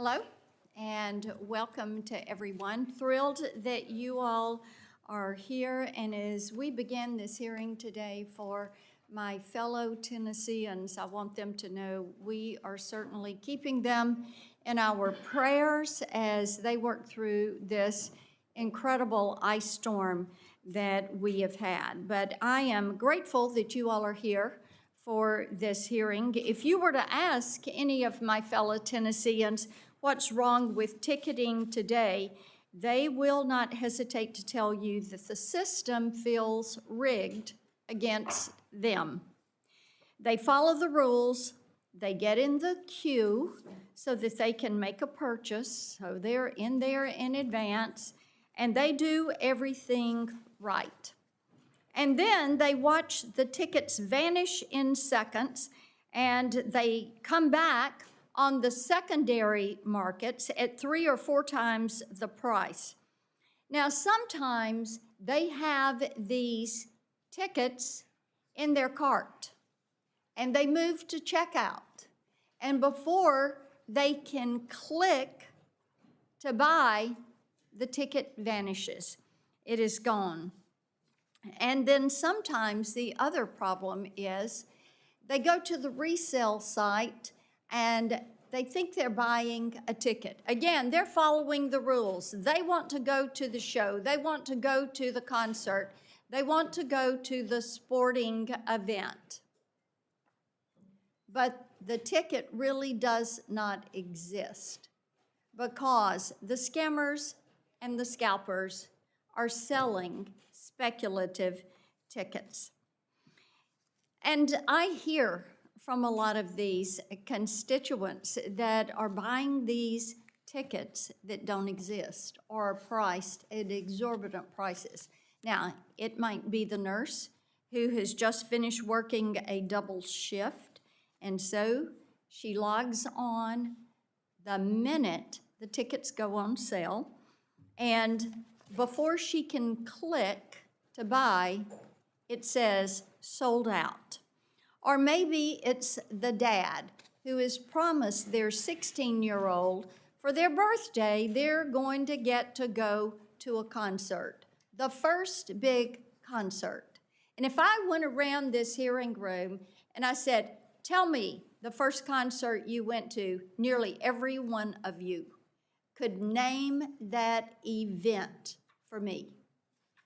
Hello and welcome to everyone. Thrilled that you all are here, and as we begin this hearing today for my fellow Tennesseans, I want them to know we are certainly keeping them in our prayers as they work through this incredible ice storm that we have had. But I am grateful that you all are here for this hearing. If you were to ask any of my fellow Tennesseans what's wrong with ticketing today, they will not hesitate to tell you that the system feels rigged against them. They follow the rules, they get in the queue so that they can make a purchase, so they're in there in advance, and they do everything right. And then they watch the tickets vanish in seconds, and they come back on the secondary markets at 3 or 4 times the price. Now, sometimes they have these tickets in their cart, and they move to checkout, and before they can click to buy, the ticket vanishes. It is gone. And then sometimes the other problem is they go to the resale site and they think they're buying a ticket. Again, they're following the rules. They want to go to the show. They want to go to the concert. They want to go to the sporting event. But the ticket really does not exist because the scammers and the scalpers are selling speculative tickets. And I hear from a lot of these constituents that are buying these tickets that don't exist or are priced at exorbitant prices. Now, it might be the nurse who has just finished working a double shift, and so she logs on the minute the tickets go on sale, and before she can click to buy, it says sold out. Or maybe it's the dad who has promised their 16-year-old for their birthday they're going to get to go to a concert, the first big concert. And if I went around this hearing room and I said, tell me the first concert you went to, nearly every one of you could name that event for me.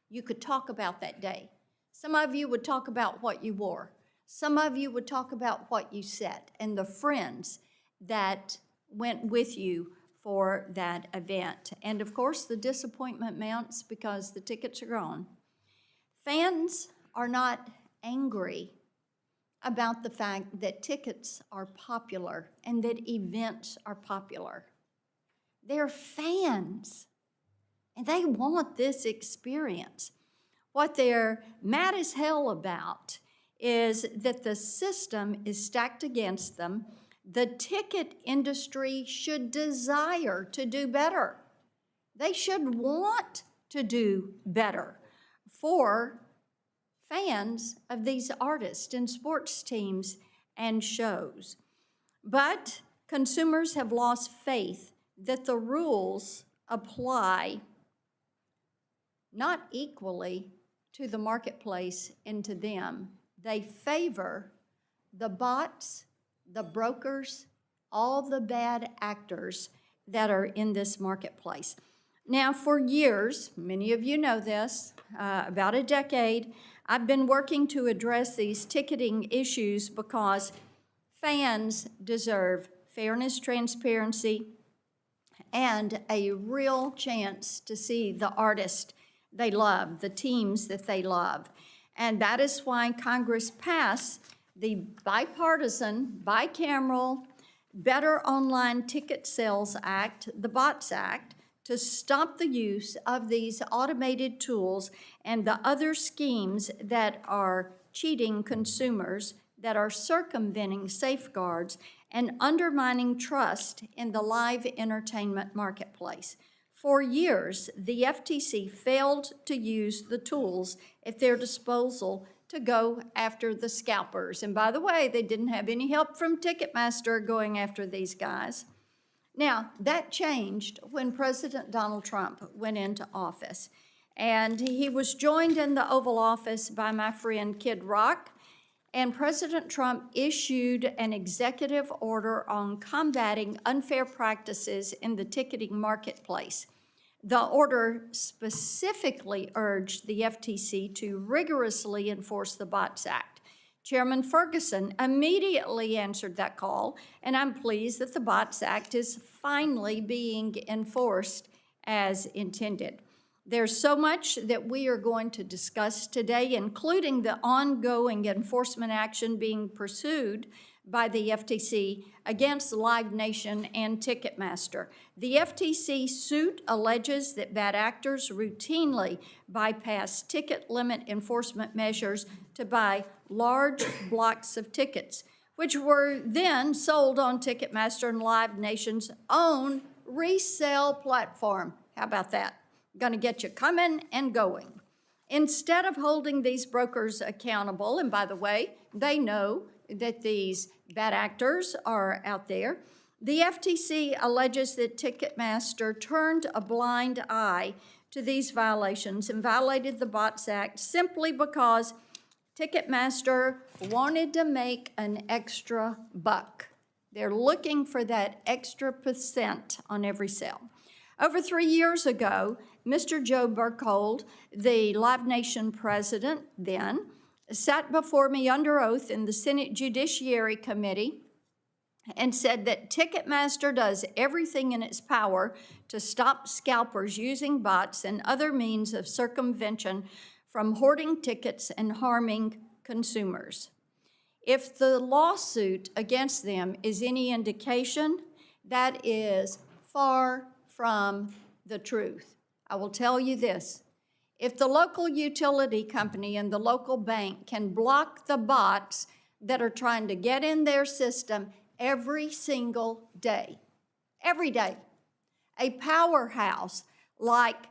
You could talk about that day. Some of you would talk about what you wore. Some of you would talk about what you said and the friends that went with you for that event. And of course, the disappointment mounts because the tickets are gone. Fans are not angry about the fact that tickets are popular and that events are popular. They're fans, and they want this experience. What they're mad as hell about is that the system is stacked against them. The ticket industry should desire to do better. They should want to do better for fans of these artists and sports teams and shows. But consumers have lost faith that the rules apply not equally to the marketplace and to them. They favor the bots, the brokers, all the bad actors that are in this marketplace. Now, for years, many of you know this, about a decade, I've been working to address these ticketing issues because fans deserve fairness, transparency, and a real chance to see the artist they love, the teams that they love. And that is why Congress passed the bipartisan, bicameral, Better Online Ticket Sales Act, the BOTS Act, to stop the use of these automated tools and the other schemes that are cheating consumers, that are circumventing safeguards and undermining trust in the live entertainment marketplace. For years, the FTC failed to use the tools at their disposal to go after the scalpers. And by the way, they didn't have any help from Ticketmaster going after these guys. Now, that changed when President Donald Trump went into office. And he was joined in the Oval Office by my friend Kid Rock. And President Trump issued an executive order on combating unfair practices in the ticketing marketplace. The order specifically urged the FTC to rigorously enforce the Bots Act. Chairman Ferguson immediately answered that call, and I'm pleased that the Bots Act is finally being enforced as intended. There's so much that we are going to discuss today, including the ongoing enforcement action being pursued by the FTC against Live Nation and Ticketmaster. The FTC suit alleges that bad actors routinely bypass ticket limit enforcement measures to buy large blocks of tickets, which were then sold on Ticketmaster and Live Nation's own resale platform. How about that? Going to get you coming and going. Instead of holding these brokers accountable, and by the way, they know that these bad actors are out there, the FTC alleges that Ticketmaster turned a blind eye to these violations and violated the Bots Act simply because Ticketmaster wanted to make an extra buck. They're looking for that extra % on every sale. Over 3 years ago, Mr. Joe Burkhold, the Live Nation president then, sat before me under oath in the Senate Judiciary Committee and said that Ticketmaster does everything in its power to stop scalpers using bots and other means of circumvention from hoarding tickets and harming consumers. If the lawsuit against them is any indication, that is far from the truth. I will tell you this. If the local utility company and the local bank can block the bots that are trying to get in their system every single day, every day, a powerhouse like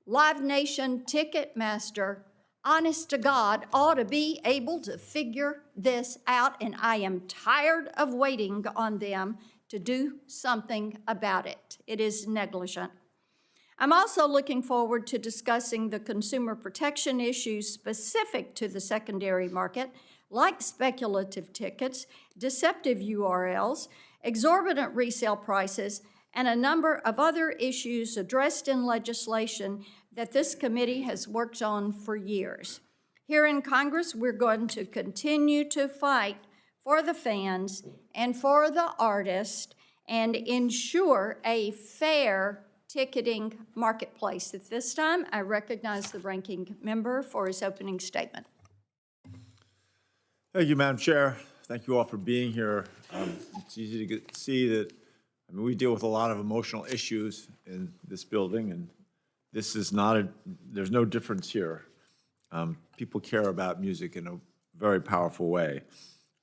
Live Nation, Ticketmaster, honest to God, ought to be able to figure this out, and I am tired of waiting on them to do something about it. It is negligent. I'm also looking forward to discussing the consumer protection issues specific to the secondary market, like speculative tickets, deceptive URLs, exorbitant resale prices, and a number of other issues addressed in legislation that this committee has worked on for years. Here in Congress, we're going to continue to fight for the fans and for the artists and ensure a fair ticketing marketplace. At this time, I recognize the ranking member for his opening statement. Thank you, Madam Chair. Thank you all for being here. It's easy to see that, we deal with a lot of emotional issues in this building, and this is not there's no difference here. People care about music in a very powerful way.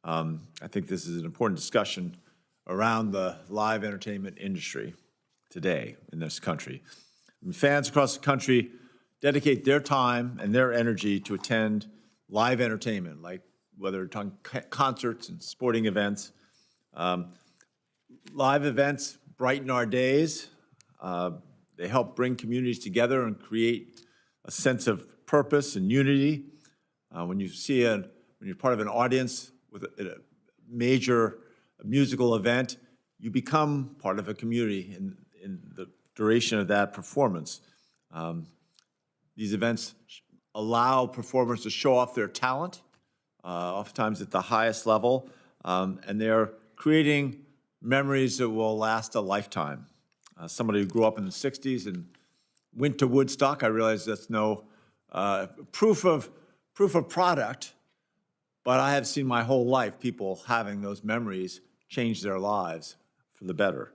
I think this is an important discussion around the live entertainment industry today in this country. Fans across the country dedicate their time and their energy to attend live entertainment, like whether it's on concerts and sporting events. Live events brighten our days. They help bring communities together and create a sense of purpose and unity. When you're part of an audience with a major musical event, you become part of a community in the duration of that performance. These events allow performers to show off their talent, oftentimes at the highest level, and they're creating memories that will last a lifetime. Somebody who grew up in the 60s and went to Woodstock, I realize that's no proof of product, but I have seen my whole life people having those memories change their lives for the better.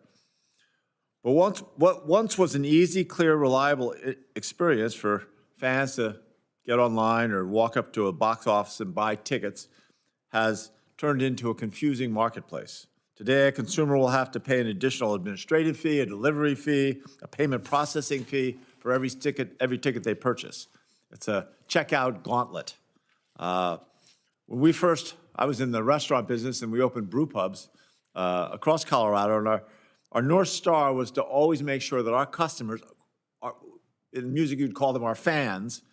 But what once was an easy, clear, reliable experience for fans to get online or walk up to a box office and buy tickets has turned into a confusing marketplace. Today, a consumer will have to pay an additional administrative fee, a delivery fee, a payment processing fee for every ticket they purchase. It's a checkout gauntlet. I was in the restaurant business and we opened brew pubs across Colorado, and Our North Star was to always make sure that our customers, in music you'd call them our fans,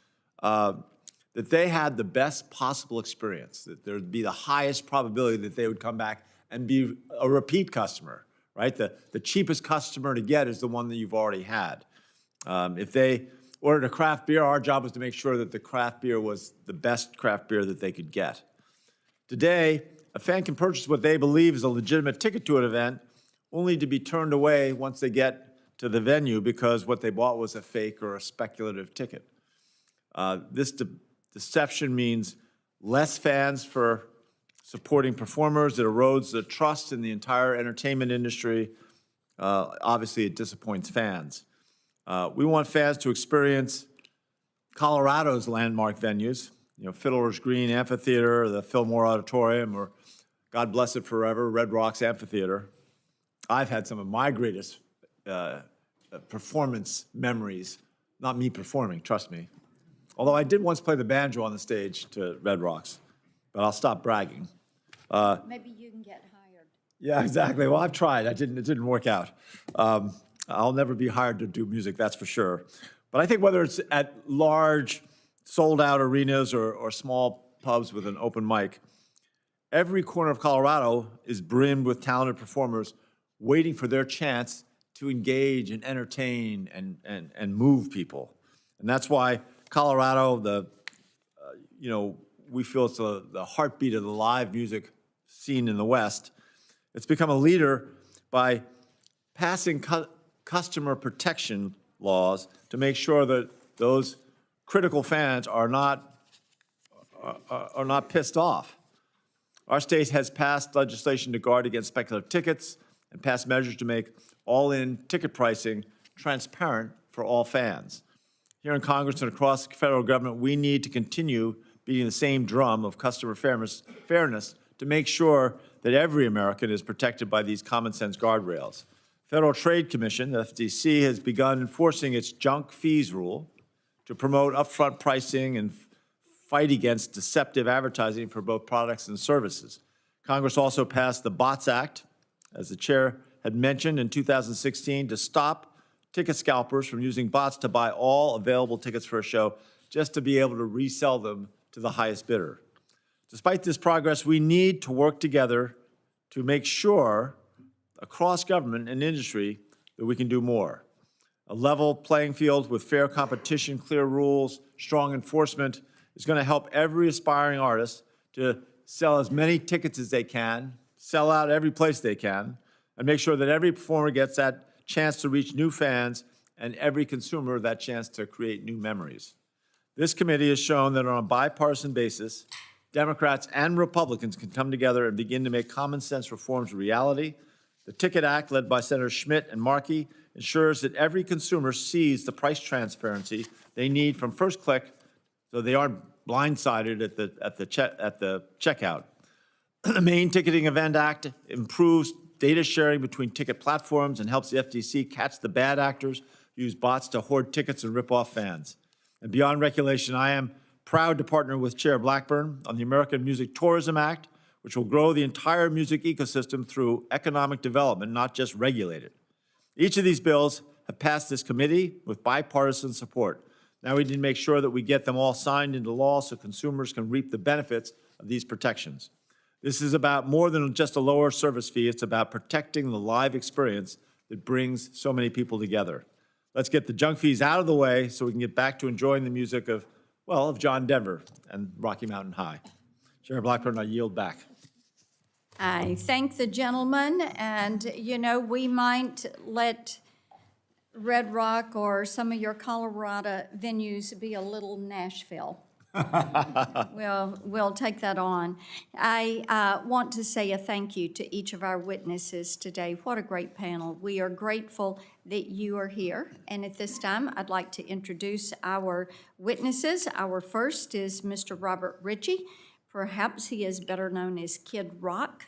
that they had the best possible experience, that there'd be the highest probability that they would come back and be a repeat customer, right? The cheapest customer to get is the one that you've already had. If they ordered a craft beer, our job was to make sure that the craft beer was the best craft beer that they could get. Today, a fan can purchase what they believe is a legitimate ticket to an event, only to be turned away once they get to the venue because what they bought was a fake or a speculative ticket. This deception means less fans for supporting performers. It erodes the trust in the entire entertainment industry. Obviously, it disappoints fans. We want fans to experience Colorado's landmark venues, Fiddler's Green Amphitheater, the Fillmore Auditorium, or God bless it forever, Red Rocks Amphitheater. I've had some of my greatest performance memories, not me performing, trust me. Although I did once play the banjo on the stage to Red Rocks, but I'll stop bragging. Maybe you can get hired. Yeah, exactly. Well, I've tried. It didn't work out. I'll never be hired to do music, that's for sure. But I think whether it's at large, sold-out arenas or small pubs with an open mic, every corner of Colorado is brimmed with talented performers waiting for their chance to engage and entertain and move people. And that's why Colorado, we feel it's the heartbeat of the live music scene in the West. It's become a leader by passing customer protection laws to make sure that those critical fans are not pissed off. Our state has passed legislation to guard against speculative tickets and passed measures to make all-in ticket pricing transparent for all fans. Here in Congress and across the federal government, we need to continue beating the same drum of customer fairness to make sure that every American is protected by these common-sense guardrails. Federal Trade Commission, the FTC, has begun enforcing its junk fees rule to promote upfront pricing and fight against deceptive advertising for both products and services. Congress also passed the BOTS Act, as the chair had mentioned, in 2016 to stop ticket scalpers from using bots to buy all available tickets for a show just to be able to resell them to the highest bidder. Despite this progress, we need to work together to make sure across government and industry that we can do more. A level playing field with fair competition, clear rules, strong enforcement is going to help every aspiring artist to sell as many tickets as they can, sell out every place they can, and make sure that every performer gets that chance to reach new fans and every consumer that chance to create new memories. This committee has shown that on a bipartisan basis, Democrats and Republicans can come together and begin to make common sense reforms a reality. The Ticket Act, led by Senators Schmidt and Markey, ensures that every consumer sees the price transparency they need from first click so they aren't blindsided at the checkout. The Maine Ticketing Event Act improves data sharing between ticket platforms and helps the FTC catch the bad actors who use bots to hoard tickets and rip off fans. And beyond regulation, I am proud to partner with Chair Blackburn on the American Music Tourism Act, which will grow the entire music ecosystem through economic development, not just regulate it. Each of these bills have passed this committee with bipartisan support. Now we need to make sure that we get them all signed into law so consumers can reap the benefits of these protections. This is about more than just a lower service fee. It's about protecting the live experience that brings so many people together. Let's get the junk fees out of the way so we can get back to enjoying the music of John Denver and Rocky Mountain High. Chair Blackburn, I yield back. I thank the gentleman, and we might let Red Rock or some of your Colorado venues be a little Nashville. We'll take that on. I want to say a thank you to each of our witnesses today. What a great panel. We are grateful that you are here. And at this time, I'd like to introduce our witnesses. Our first is Mr. Robert Ritchie. Perhaps he is better known as Kid Rock.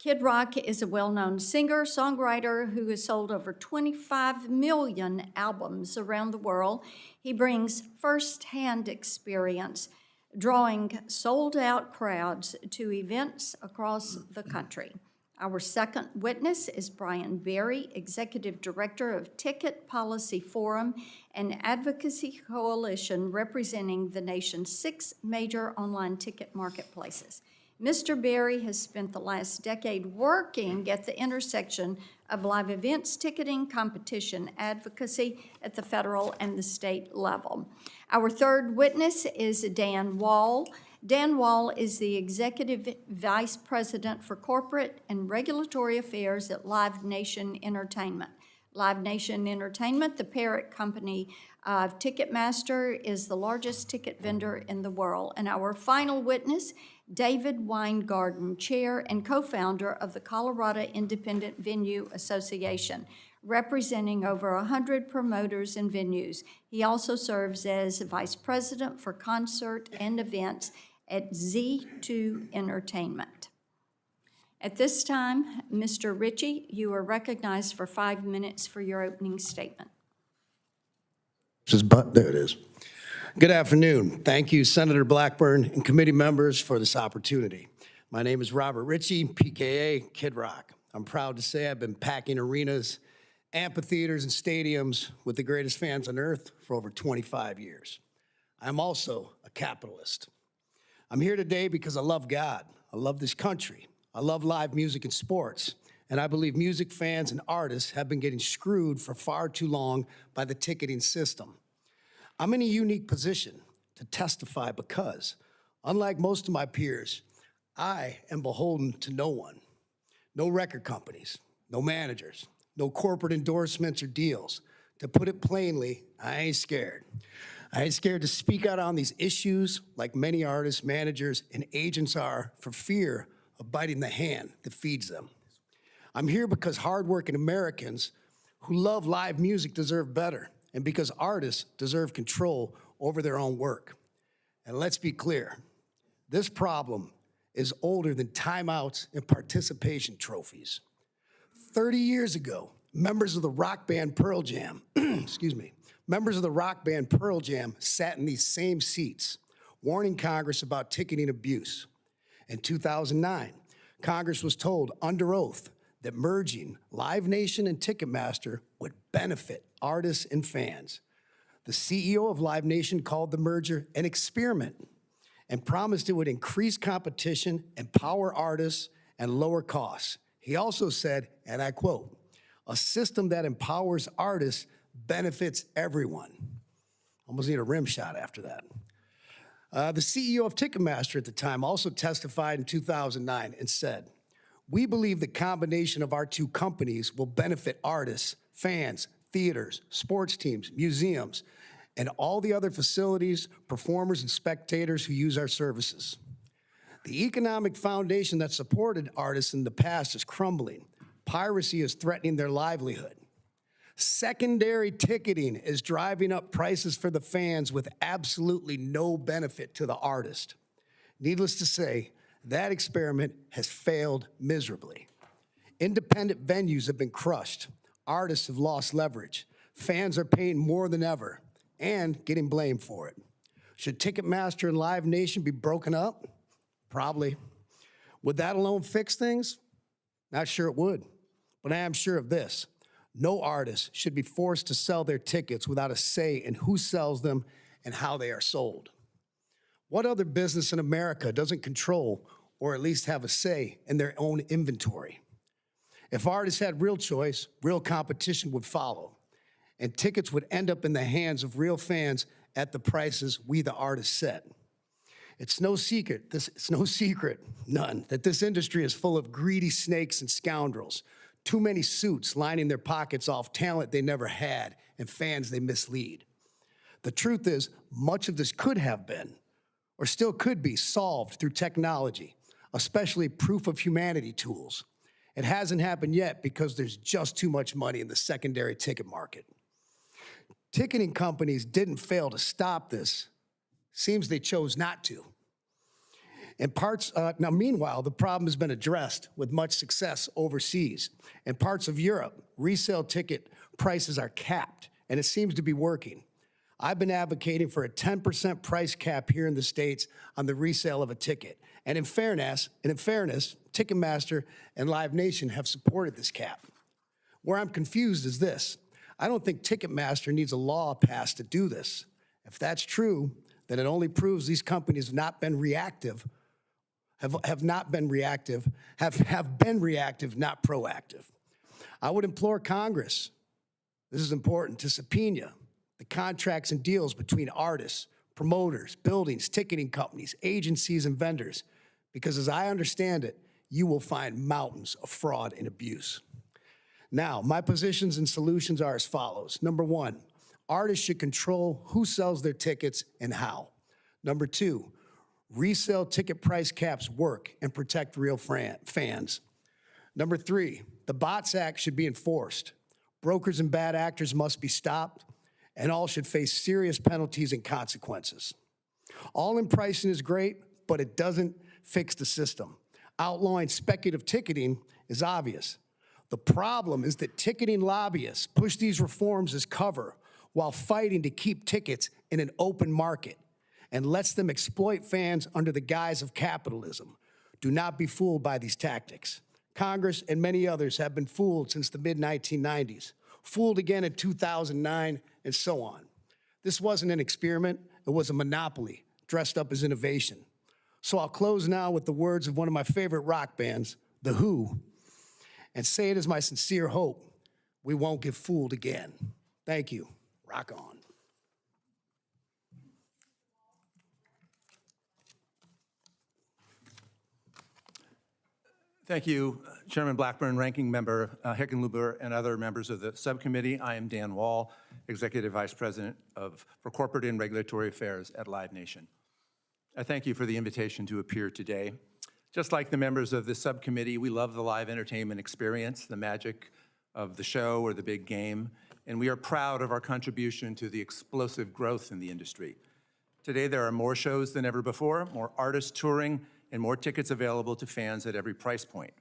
Kid Rock is a well-known singer, songwriter who has sold over 25 million albums around the world. He brings first-hand experience, drawing sold-out crowds to events across the country. Our second witness is Brian Berry, Executive Director of Ticket Policy Forum, an advocacy coalition representing the nation's 6 major online ticket marketplaces. Mr. Berry has spent the last decade working at the intersection of live events, ticketing, competition, advocacy at the federal and the state level. Our third witness is Dan Wall. Dan Wall is the Executive Vice President for Corporate and Regulatory Affairs at Live Nation Entertainment. Live Nation Entertainment, the parent company of Ticketmaster, is the largest ticket vendor in the world. And our final witness, David Weingarten, Chair and co-founder of the Colorado Independent Venue Association, representing over 100 promoters and venues. He also serves as Vice President for Concert and Events at Z2 Entertainment. At this time, Mr. Ritchie, you are recognized for 5 minutes for your opening statement. There it is. Good afternoon. Thank you, Senator Blackburn and committee members, for this opportunity. My name is Robert Ritchie, PKA Kid Rock. I'm proud to say I've been packing arenas, amphitheaters, and stadiums with the greatest fans on earth for over 25 years. I'm also a capitalist. I'm here today because I love God. I love this country. I love live music and sports. And I believe music fans and artists have been getting screwed for far too long by the ticketing system. I'm in a unique position to testify because, unlike most of my peers, I am beholden to no one. No record companies, no managers, no corporate endorsements or deals. To put it plainly, I ain't scared. I ain't scared to speak out on these issues like many artists, managers, and agents are for fear of biting the hand that feeds them. I'm here because hardworking Americans who love live music deserve better, and because artists deserve control over their own work. And let's be clear, this problem is older than timeouts and participation trophies. 30 years ago, members of the rock band Pearl Jam, members of the rock band Pearl Jam sat in these same seats, warning Congress about ticketing abuse. In 2009, Congress was told under oath that merging Live Nation and Ticketmaster would benefit artists and fans. The CEO of Live Nation called the merger an experiment and promised it would increase competition, empower artists, and lower costs. He also said, and I quote, "A system that empowers artists benefits everyone." Almost need a rim shot after that. The CEO of Ticketmaster at the time also testified in 2009 and said, "We believe the combination of our two companies will benefit artists, fans, theaters, sports teams, museums, and all the other facilities, performers, and spectators who use our services." The economic foundation that supported artists in the past is crumbling. Piracy is threatening their livelihood. Secondary ticketing is driving up prices for the fans with absolutely no benefit to the artist. Needless to say, that experiment has failed miserably. Independent venues have been crushed. Artists have lost leverage. Fans are paying more than ever and getting blamed for it. Should Ticketmaster and Live Nation be broken up? Probably. Would that alone fix things? Not sure it would, but I am sure of this. No artist should be forced to sell their tickets without a say in who sells them and how they are sold. What other business in America doesn't control or at least have a say in their own inventory? If artists had real choice, real competition would follow, and tickets would end up in the hands of real fans at the prices we, the artists, set. It's no secret, none, that this industry is full of greedy snakes and scoundrels. Too many suits lining their pockets off talent they never had and fans they mislead. The truth is, much of this could have been, or still could be, solved through technology, especially proof of humanity tools. It hasn't happened yet because there's just too much money in the secondary ticket market. Ticketing companies didn't fail to stop this. Seems they chose not to. Now, meanwhile, the problem has been addressed with much success overseas. In parts of Europe, resale ticket prices are capped, and it seems to be working. I've been advocating for a 10% price cap here in the States on the resale of a ticket. And in fairness, Ticketmaster and Live Nation have supported this cap. Where I'm confused is this. I don't think Ticketmaster needs a law passed to do this. If that's true, then it only proves these companies have not been reactive, have been reactive, not proactive. I would implore Congress, this is important, to subpoena the contracts and deals between artists, promoters, buildings, ticketing companies, agencies, and vendors, because as I understand it, you will find mountains of fraud and abuse. Now, my positions and solutions are as follows. Number one, artists should control who sells their tickets and how. Number two, resale ticket price caps work and protect real fans. Number three, the Bots Act should be enforced. Brokers and bad actors must be stopped, and all should face serious penalties and consequences. All-in pricing is great, but it doesn't fix the system. Outlawing speculative ticketing is obvious. The problem is that ticketing lobbyists push these reforms as cover while fighting to keep tickets in an open market and lets them exploit fans under the guise of capitalism. Do not be fooled by these tactics. Congress and many others have been fooled since the mid-1990s, fooled again in 2009, and so on. This wasn't an experiment, it was a monopoly dressed up as innovation. So I'll close now with the words of one of my favorite rock bands, The Who, and say it is my sincere hope we won't get fooled again. Thank you. Rock on. Thank you, Chairman Blackburn, Ranking Member Hickenlooper, and other members of the subcommittee. I am Dan Wall, Executive Vice President for Corporate and Regulatory Affairs at Live Nation. I thank you for the invitation to appear today. Just like the members of this subcommittee, we love the live entertainment experience, the magic of the show or the big game, and we are proud of our contribution to the explosive growth in the industry. Today, there are more shows than ever before, more artists touring, and more tickets available to fans at every price point.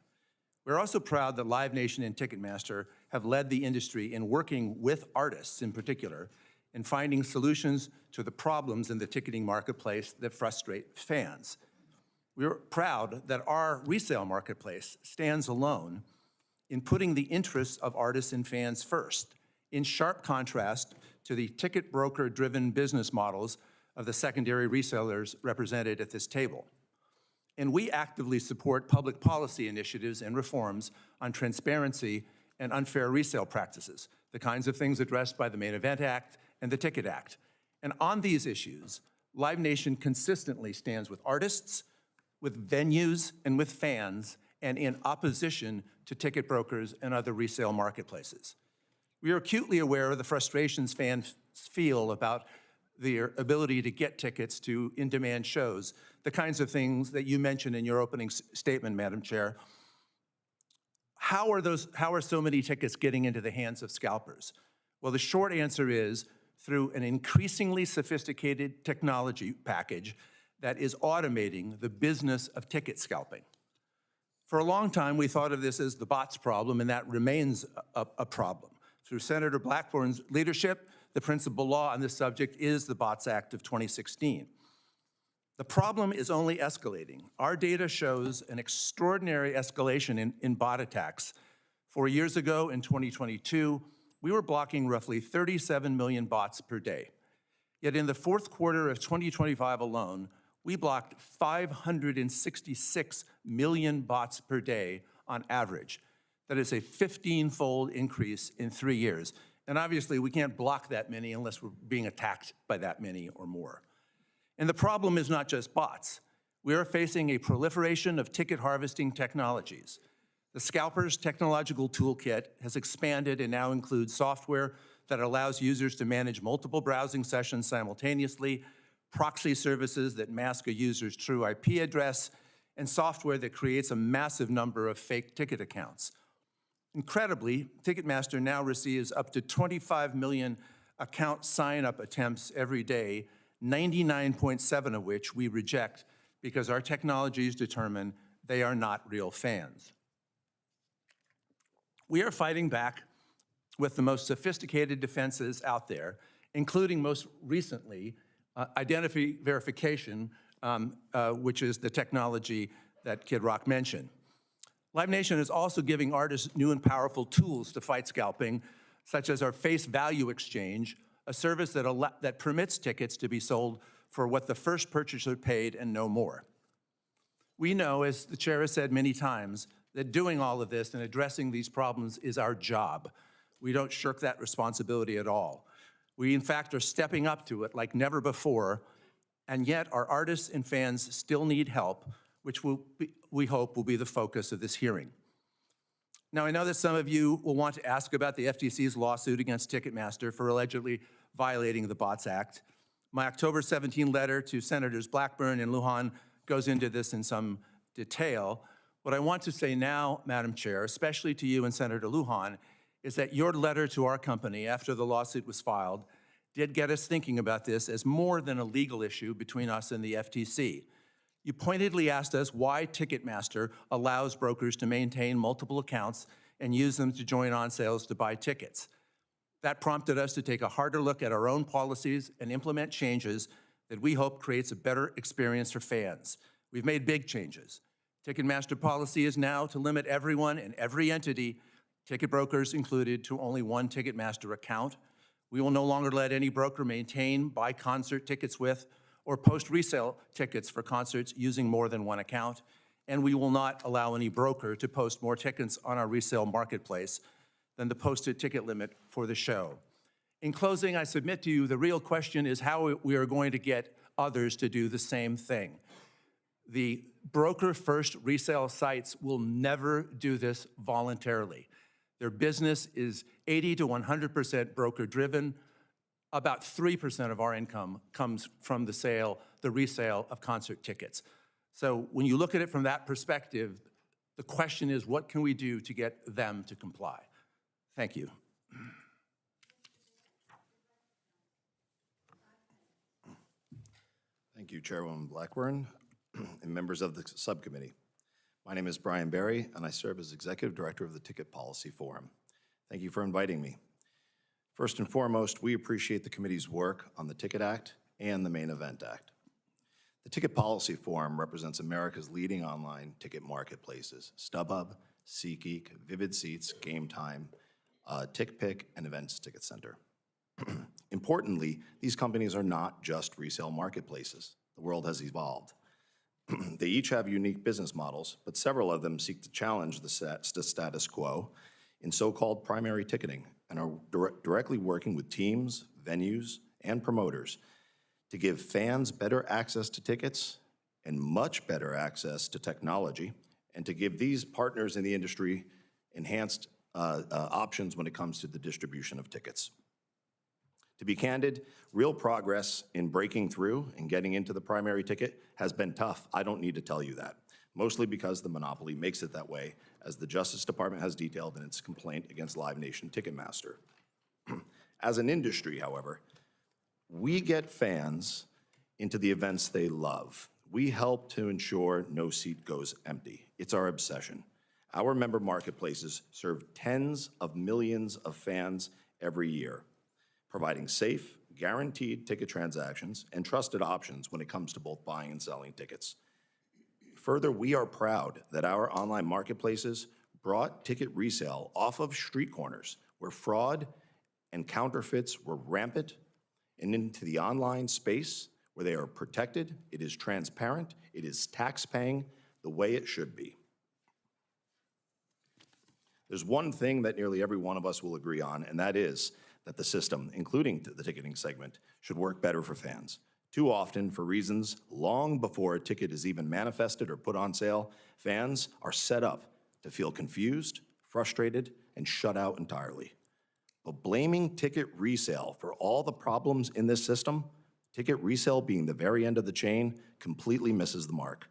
We're also proud that Live Nation and Ticketmaster have led the industry in working with artists in particular in finding solutions to the problems in the ticketing marketplace that frustrate fans. We're proud that our resale marketplace stands alone in putting the interests of artists and fans first, in sharp contrast to the ticket broker-driven business models of the secondary resellers represented at this table. And we actively support public policy initiatives and reforms on transparency and unfair resale practices, the kinds of things addressed by the Main Event Act and the Ticket Act. And on these issues, Live Nation consistently stands with artists, with venues, and with fans, and in opposition to ticket brokers and other resale marketplaces. We are acutely aware of the frustrations fans feel about their ability to get tickets to in-demand shows, the kinds of things that you mentioned in your opening statement, Madam Chair. How are so many tickets getting into the hands of scalpers? Well, the short answer is through an increasingly sophisticated technology package that is automating the business of ticket scalping. For a long time, we thought of this as the bots problem, and that remains a problem. Through Senator Blackburn's leadership, the principal law on this subject is the Bots Act of 2016. The problem is only escalating. Our data shows an extraordinary escalation in bot attacks. 4 years ago, in 2022, we were blocking roughly 37 million bots per day. Yet in the fourth quarter of 2025 alone, we blocked 566 million bots per day on average. That is a 15-fold increase in 3 years. And obviously, we can't block that many unless we're being attacked by that many or more. And the problem is not just bots. We are facing a proliferation of ticket harvesting technologies. The Scalper's technological toolkit has expanded and now includes software that allows users to manage multiple browsing sessions simultaneously, proxy services that mask a user's true IP address, and software that creates a massive number of fake ticket accounts. Incredibly, Ticketmaster now receives up to 25 million account sign-up attempts every day, 99.7 of which we reject because our technologies determine they are not real fans. We are fighting back with the most sophisticated defenses out there, including most recently, identity verification, which is the technology that Kid Rock mentioned. Live Nation is also giving artists new and powerful tools to fight scalping, such as our face value exchange, a service that permits tickets to be sold for what the first purchaser paid and no more. We know, as the chair has said many times, that doing all of this and addressing these problems is our job. We don't shirk that responsibility at all. We, in fact, are stepping up to it like never before, and yet our artists and fans still need help, which we hope will be the focus of this hearing. Now, I know that some of you will want to ask about the FTC's lawsuit against Ticketmaster for allegedly violating the Bots Act. My October 17 letter to Senators Blackburn and Lujan goes into this in some detail. What I want to say now, Madam Chair, especially to you and Senator Lujan, is that your letter to our company after the lawsuit was filed did get us thinking about this as more than a legal issue between us and the FTC. You pointedly asked us why Ticketmaster allows brokers to maintain multiple accounts and use them to join on sales to buy tickets. That prompted us to take a harder look at our own policies and implement changes that we hope creates a better experience for fans. We've made big changes. Ticketmaster policy is now to limit everyone and every entity, ticket brokers included, to only one Ticketmaster account. We will no longer let any broker maintain, buy concert tickets with, or post resale tickets for concerts using more than one account. And we will not allow any broker to post more tickets on our resale marketplace than the posted ticket limit for the show. In closing, I submit to you the real question is how we are going to get others to do the same thing. The broker-first resale sites will never do this voluntarily. Their business is 80 to 100% broker-driven. About 3% of our income comes from the resale of concert tickets. So when you look at it from that perspective, the question is, what can we do to get them to comply? Thank you. Thank you, Chairwoman Blackburn and members of the subcommittee. My name is Brian Barry, and I serve as Executive Director of the Ticket Policy Forum. Thank you for inviting me. First and foremost, we appreciate the committee's work on the Ticket Act and the Main Event Act. The Ticket Policy Forum represents America's leading online ticket marketplaces: StubHub, SeatGeek, Vivid Seats, Game Time, TickPick, and Events Ticket Center. Importantly, these companies are not just resale marketplaces. The world has evolved. They each have unique business models, but several of them seek to challenge the status quo in so-called primary ticketing and are directly working with teams, venues, and promoters to give fans better access to tickets and much better access to technology, and to give these partners in the industry enhanced options when it comes to the distribution of tickets. To be candid, real progress in breaking through and getting into the primary ticket has been tough. I don't need to tell you that, mostly because the monopoly makes it that way, as the Justice Department has detailed in its complaint against Live Nation Ticketmaster. As an industry, however, we get fans into the events they love. We help to ensure no seat goes empty. It's our obsession. Our member marketplaces serve tens of millions of fans every year, providing safe, guaranteed ticket transactions and trusted options when it comes to both buying and selling tickets. Further, we are proud that our online marketplaces brought ticket resale off of street corners where fraud and counterfeits were rampant and into the online space where they are protected, it is transparent, it is tax-paying the way it should be. There's one thing that nearly every one of us will agree on, and that is that the system, including the ticketing segment, should work better for fans. Too often, for reasons long before a ticket is even manifested or put on sale, fans are set up to feel confused, frustrated, and shut out entirely. But blaming ticket resale for all the problems in this system, ticket resale being the very end of the chain, completely misses the mark.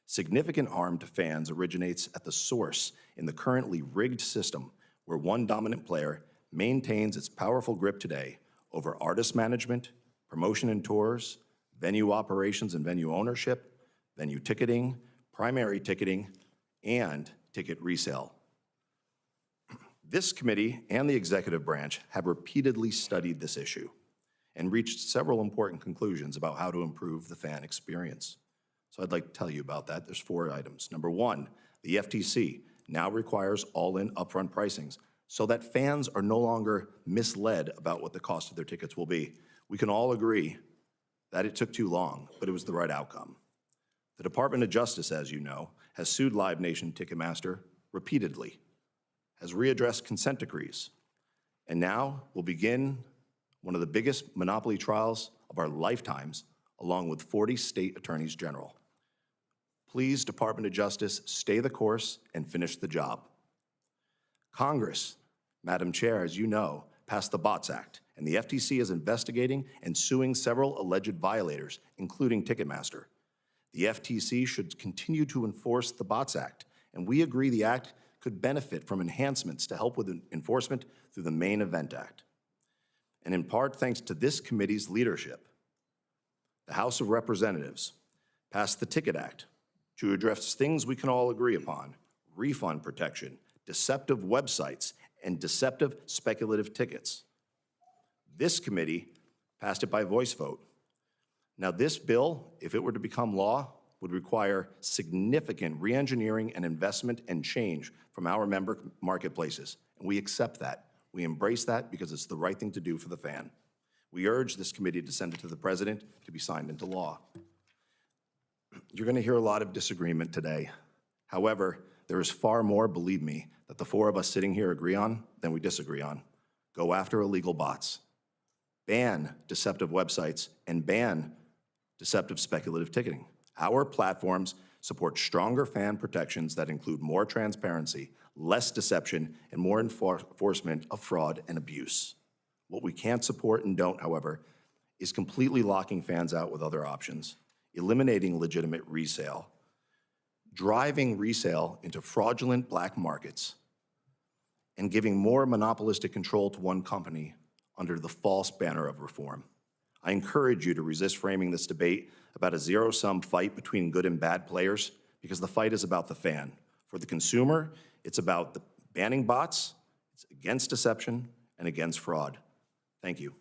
Significant harm to fans originates at the source in the currently rigged system where one dominant player maintains its powerful grip today over artist management, promotion and tours, venue operations and venue ownership, venue ticketing, primary ticketing, and ticket resale. This committee and the executive branch have repeatedly studied this issue. and reached several important conclusions about how to improve the fan experience. So I'd like to tell you about that. There's 4 items. Number 1, the FTC now requires all-in upfront pricings so that fans are no longer misled about what the cost of their tickets will be. We can all agree that it took too long, but it was the right outcome. The Department of Justice, as you know, has sued Live Nation Ticketmaster repeatedly, has readdressed consent decrees, and now will begin one of the biggest monopoly trials of our lifetimes, along with 40 state attorneys general. Please, Department of Justice, stay the course and finish the job. Congress, Madam Chair, as you know, passed the BOTS Act, and the FTC is investigating and suing several alleged violators, including Ticketmaster. The FTC should continue to enforce the BOTS Act, and we agree the act could benefit from enhancements to help with enforcement through the Main Event Act. And in part, thanks to this committee's leadership, the House of Representatives passed the Ticket Act to address things we can all agree upon: refund protection, deceptive websites, and deceptive speculative tickets. This committee passed it by voice vote. Now, this bill, if it were to become law, would require significant re-engineering and investment and change from our member marketplaces, and we accept that. We embrace that because it's the right thing to do for the fan. We urge this committee to send it to the President to be signed into law. You're going to hear a lot of disagreement today. However, there is far more, believe me, that the 4 of us sitting here agree on than we disagree on. Go after illegal bots. Ban deceptive websites and ban deceptive speculative ticketing. Our platforms support stronger fan protections that include more transparency, less deception, and more enforcement of fraud and abuse. What we can't support and don't, however, is completely locking fans out with other options, eliminating legitimate resale, driving resale into fraudulent black markets, and giving more monopolistic control to one company under the false banner of reform. I encourage you to resist framing this debate about a zero-sum fight between good and bad players, because the fight is about the fan. For the consumer, it's about the banning bots, it's against deception, and against fraud. Thank you.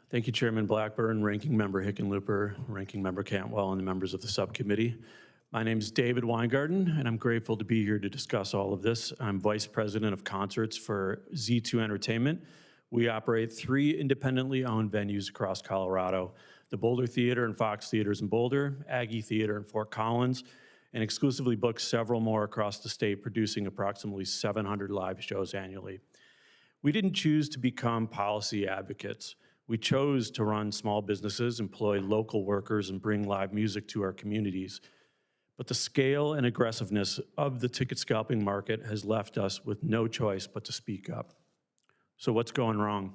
Thank you, Chairman Blackburn, Ranking Member Hickenlooper, Ranking Member Cantwell, and the members of the subcommittee. My name is David Weingarten, and I'm grateful to be here to discuss all of this. I'm Vice President of Concerts for Z2 Entertainment. We operate 3 independently owned venues across Colorado: the Boulder Theater and Fox Theaters in Boulder, Aggie Theater in Fort Collins, and exclusively book several more across the state, producing approximately 700 live shows annually. We didn't choose to become policy advocates. We chose to run small businesses, employ local workers, and bring live music to our communities. But the scale and aggressiveness of the ticket scalping market has left us with no choice but to speak up. So what's going wrong?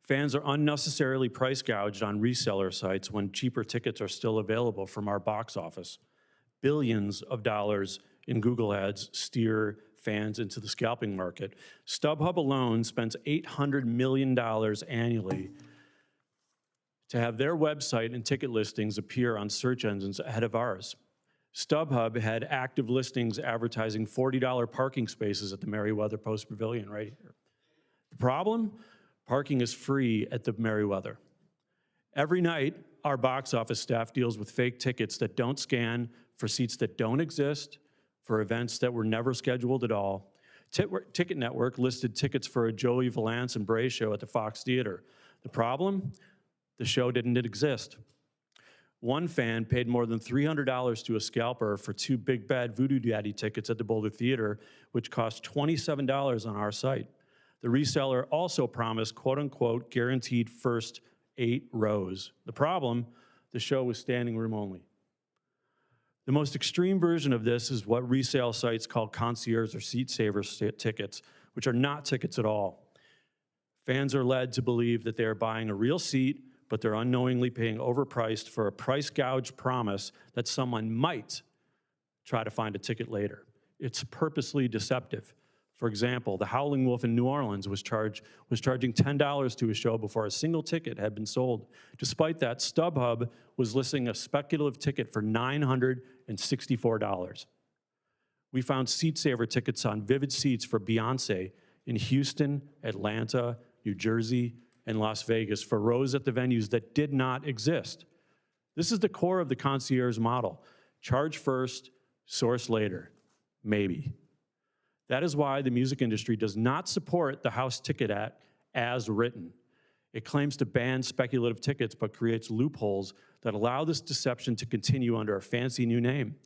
Fans are unnecessarily price gouged on reseller sites when cheaper tickets are still available from our box office. Billions of dollars in Google ads steer fans into the scalping market. StubHub alone spends $800 million annually to have their website and ticket listings appear on search engines ahead of ours. StubHub had active listings advertising $40 parking spaces at the Merriweather Post Pavilion right here. The problem? Parking is free at the Merriweather. Every night, our box office staff deals with fake tickets that don't scan, for seats that don't exist, for events that were never scheduled at all. Ticket Network listed tickets for a Joey Valance and Bray show at the Fox Theater. The problem? The show didn't exist. One fan paid more than $300 to a scalper for 2 Big Bad Voodoo Daddy tickets at the Boulder Theater, which cost $27 on our site. The reseller also promised, quote unquote, guaranteed first 8 rows. The problem? The show was standing room only. The most extreme version of this is what resale sites call concierge or seat saver tickets, which are not tickets at all. Fans are led to believe that they are buying a real seat, but they're unknowingly paying overpriced for a price gouge promise that someone might try to find a ticket later. It's purposely deceptive. For example, the Howling Wolf in New Orleans was charging $10 to a show before a single ticket had been sold. Despite that, StubHub was listing a speculative ticket for $964. We found seat saver tickets on Vivid Seats for Beyonce in Houston, Atlanta, New Jersey, and Las Vegas for rows at the venues that did not exist. This is the core of the concierge model. Charge first, source later, maybe. That is why the music industry does not support the House Ticket Act as written. It claims to ban speculative tickets, but creates loopholes that allow this deception to continue under a fancy new name.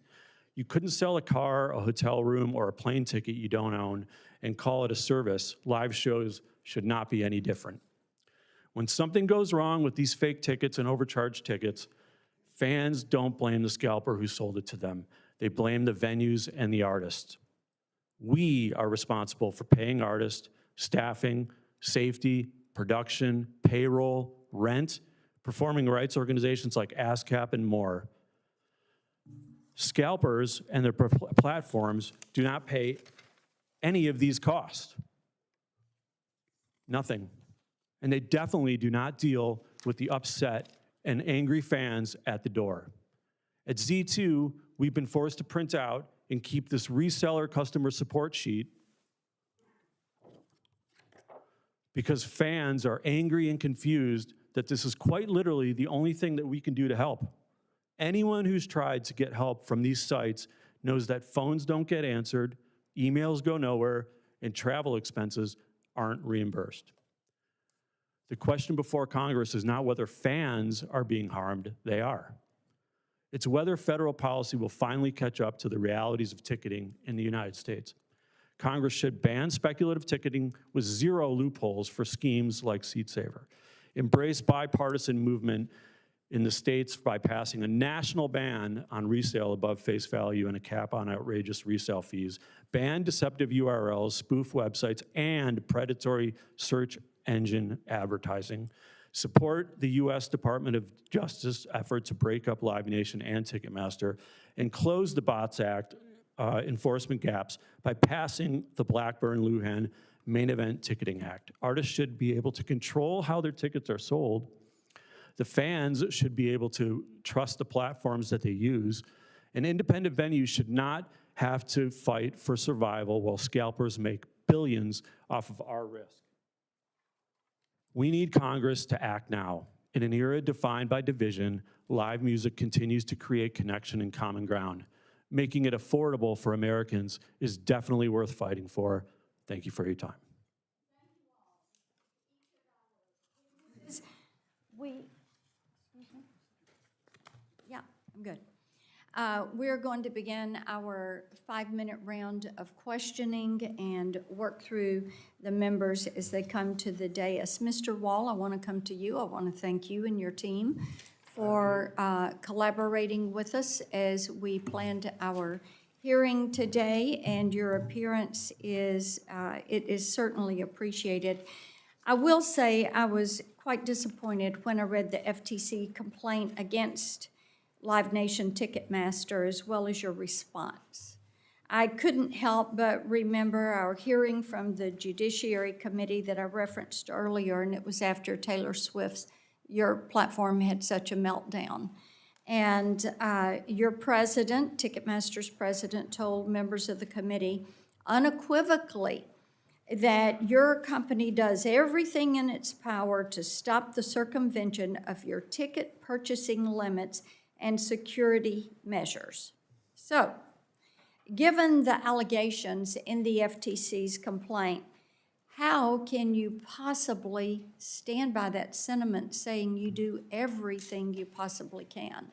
You couldn't sell a car, a hotel room, or a plane ticket you don't own and call it a service. Live shows should not be any different. When something goes wrong with these fake tickets and overcharged tickets, fans don't blame the scalper who sold it to them. They blame the venues and the artists. We are responsible for paying artists, staffing, safety, production, payroll, rent, performing rights organizations like ASCAP, and more. Scalpers and their platforms do not pay any of these costs. Nothing. And they definitely do not deal with the upset and angry fans at the door. At Z2, we've been forced to print out and keep this reseller customer support sheet because fans are angry and confused that this is quite literally the only thing that we can do to help. Anyone who's tried to get help from these sites knows that phones don't get answered, emails go nowhere, and travel expenses aren't reimbursed. The question before Congress is not whether fans are being harmed, they are. It's whether federal policy will finally catch up to the realities of ticketing in the United States. Congress should ban speculative ticketing with zero loopholes for schemes like SeatSaver. Embrace bipartisan movement in the states by passing a national ban on resale above face value and a cap on outrageous resale fees. Ban deceptive URLs, spoof websites, and predatory search engine advertising. Support the U.S. Department of Justice effort to break up Live Nation and Ticketmaster, and close the Bots Act enforcement gaps by passing the Blackburn-Lujan Main Event Ticketing Act. Artists should be able to control how their tickets are sold. The fans should be able to trust the platforms that they use. And independent venues should not have to fight for survival while scalpers make billions off of our risk. We need Congress to act now. In an era defined by division, live music continues to create connection and common ground. Making it affordable for Americans is definitely worth fighting for. Thank you for your time. Yeah, I'm good. We're going to begin our 5-minute round of questioning and work through the members as they come to the dais. Mr. Wall, I want to come to you. I want to thank you and your team for collaborating with us as we planned our hearing today, and your appearance is certainly appreciated. I will say I was quite disappointed when I read the FTC complaint against Live Nation Ticketmaster, as well as your response. I couldn't help but remember our hearing from the Judiciary Committee that I referenced earlier, and it was after Taylor Swift's, your platform had such a meltdown. And your president, Ticketmaster's president, told members of the committee unequivocally that your company does everything in its power to stop the circumvention of your ticket purchasing limits and security measures. So, given the allegations in the FTC's complaint, how can you possibly stand by that sentiment saying you do everything you possibly can?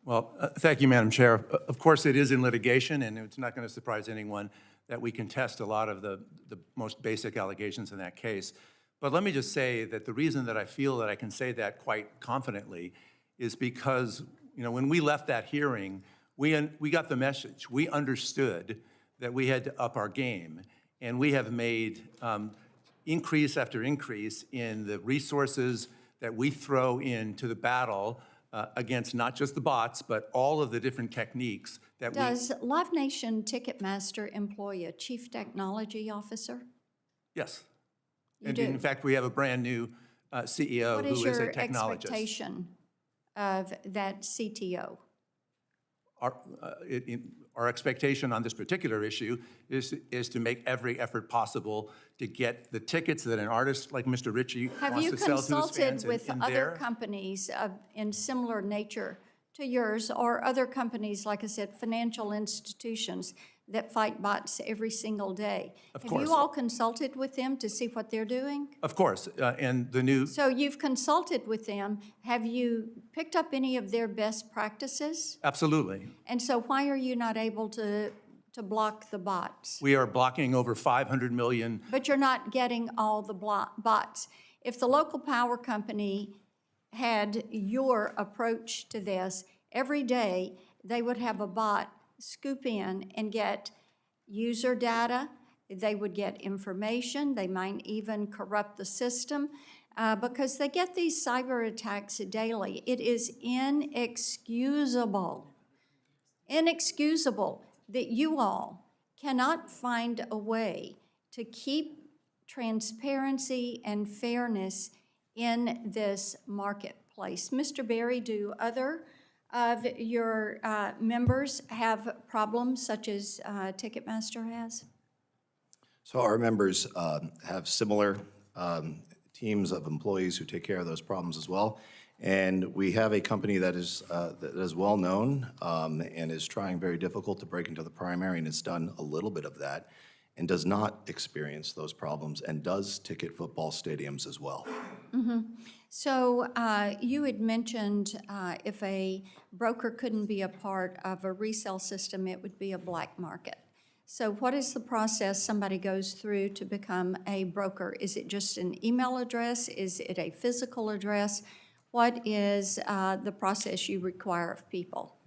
Well, thank you, Madam Chair. Of course, it is in litigation, and it's not going to surprise anyone that we contest a lot of the most basic allegations in that case. But let me just say that the reason that I feel that I can say that quite confidently is because, you know, when we left that hearing, we got the message. We understood that we had to up our game, and we have made increase after increase in the resources that we throw into the battle against not just the bots, but all of the different techniques that Does Live Nation Ticketmaster employ a chief technology officer? Yes. You And do? in fact, we have a brand-new CEO What who is is a your technologist. expectation of that CTO? Our expectation on this particular issue is to make every effort possible to get the tickets that an artist like Mr. Ritchie Have wants you to sell to his consulted fans with in other their. companies in similar nature to yours, or other companies, like I said, financial institutions that fight bots every single day? Of Have course. you all consulted with them to see what they're doing? Of course, and the new, So you've consulted with them. Have you picked up any of their best practices? absolutely. And so why are you not able to block the bots? We are blocking over 500 million. But you're not getting all the bots. If the local power company had your approach to this, every day they would have a bot scoop in and get user data, they would get information, they might even corrupt the system, because they get these cyber attacks daily. It is inexcusable that you all cannot find a way to keep transparency and fairness in this marketplace. Mr. Berry, do other of your members have problems such as Ticketmaster has? So our members have similar teams of employees who take care of those problems as well. And we have a company that is well-known and is trying very difficult to break into the primary, and has done a little bit of that, and does not experience those problems, and does ticket football stadiums as well. So you had mentioned if a broker couldn't be a part of a resale system, it would be a black market. So what is the process somebody goes through to become a broker? Is it just an email address? Is it a physical address? What is the process you require of people?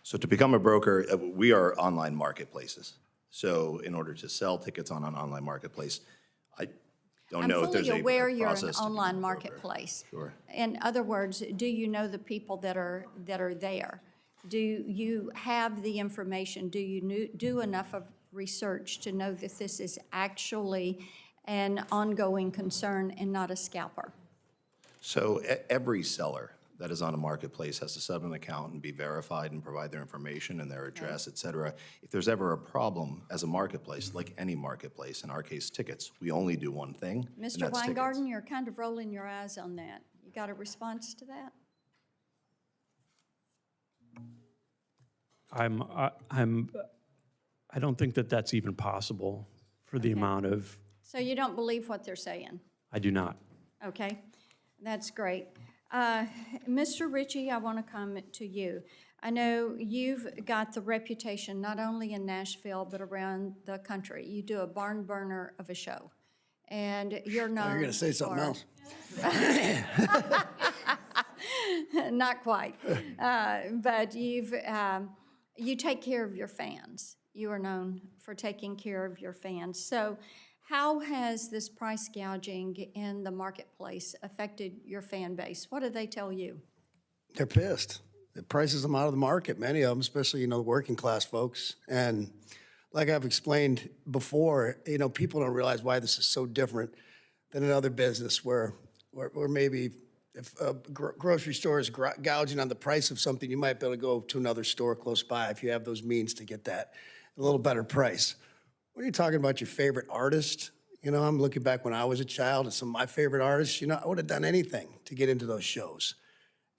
So to become a broker, we are online marketplaces. So in order to sell tickets on an online marketplace, I don't know if there's a I'm fully aware you're an process to become a online broker. marketplace. Sure. In other words, do you know the people that are there? Do you have the information? Do you do enough of research to know that this is actually an ongoing concern and not a scalper? So every seller that is on a marketplace has to set up an account and be verified and provide their information and their address, et cetera. If there's ever a problem as a marketplace, like any marketplace, in our case, tickets, we only do one thing, and Mr. that's tickets. Weingarten, you're kind of rolling your eyes on that. You got a response to that? I don't think that that's even possible for the amount of, So you don't believe what they're saying? I do not. Okay, that's great. Mr. Ritchie, I want to come to you. I know you've got the reputation not only in Nashville but around the country. You do a barn burner of a show, and you're known. You're going to say something for- else. Not quite, but you take care of your fans. You are known for taking care of your fans. So how has this price gouging in the marketplace affected your fan base? What do they tell you? They're pissed. It prices them out of the market, many of them, especially, working class folks. And like I've explained before, people don't realize why this is so different than another business where maybe if a grocery store is gouging on the price of something, you might be able to go to another store close by if you have those means to get that a little better price. When you're talking about your favorite artist, I'm looking back when I was a child and some of my favorite artists, I would have done anything to get into those shows.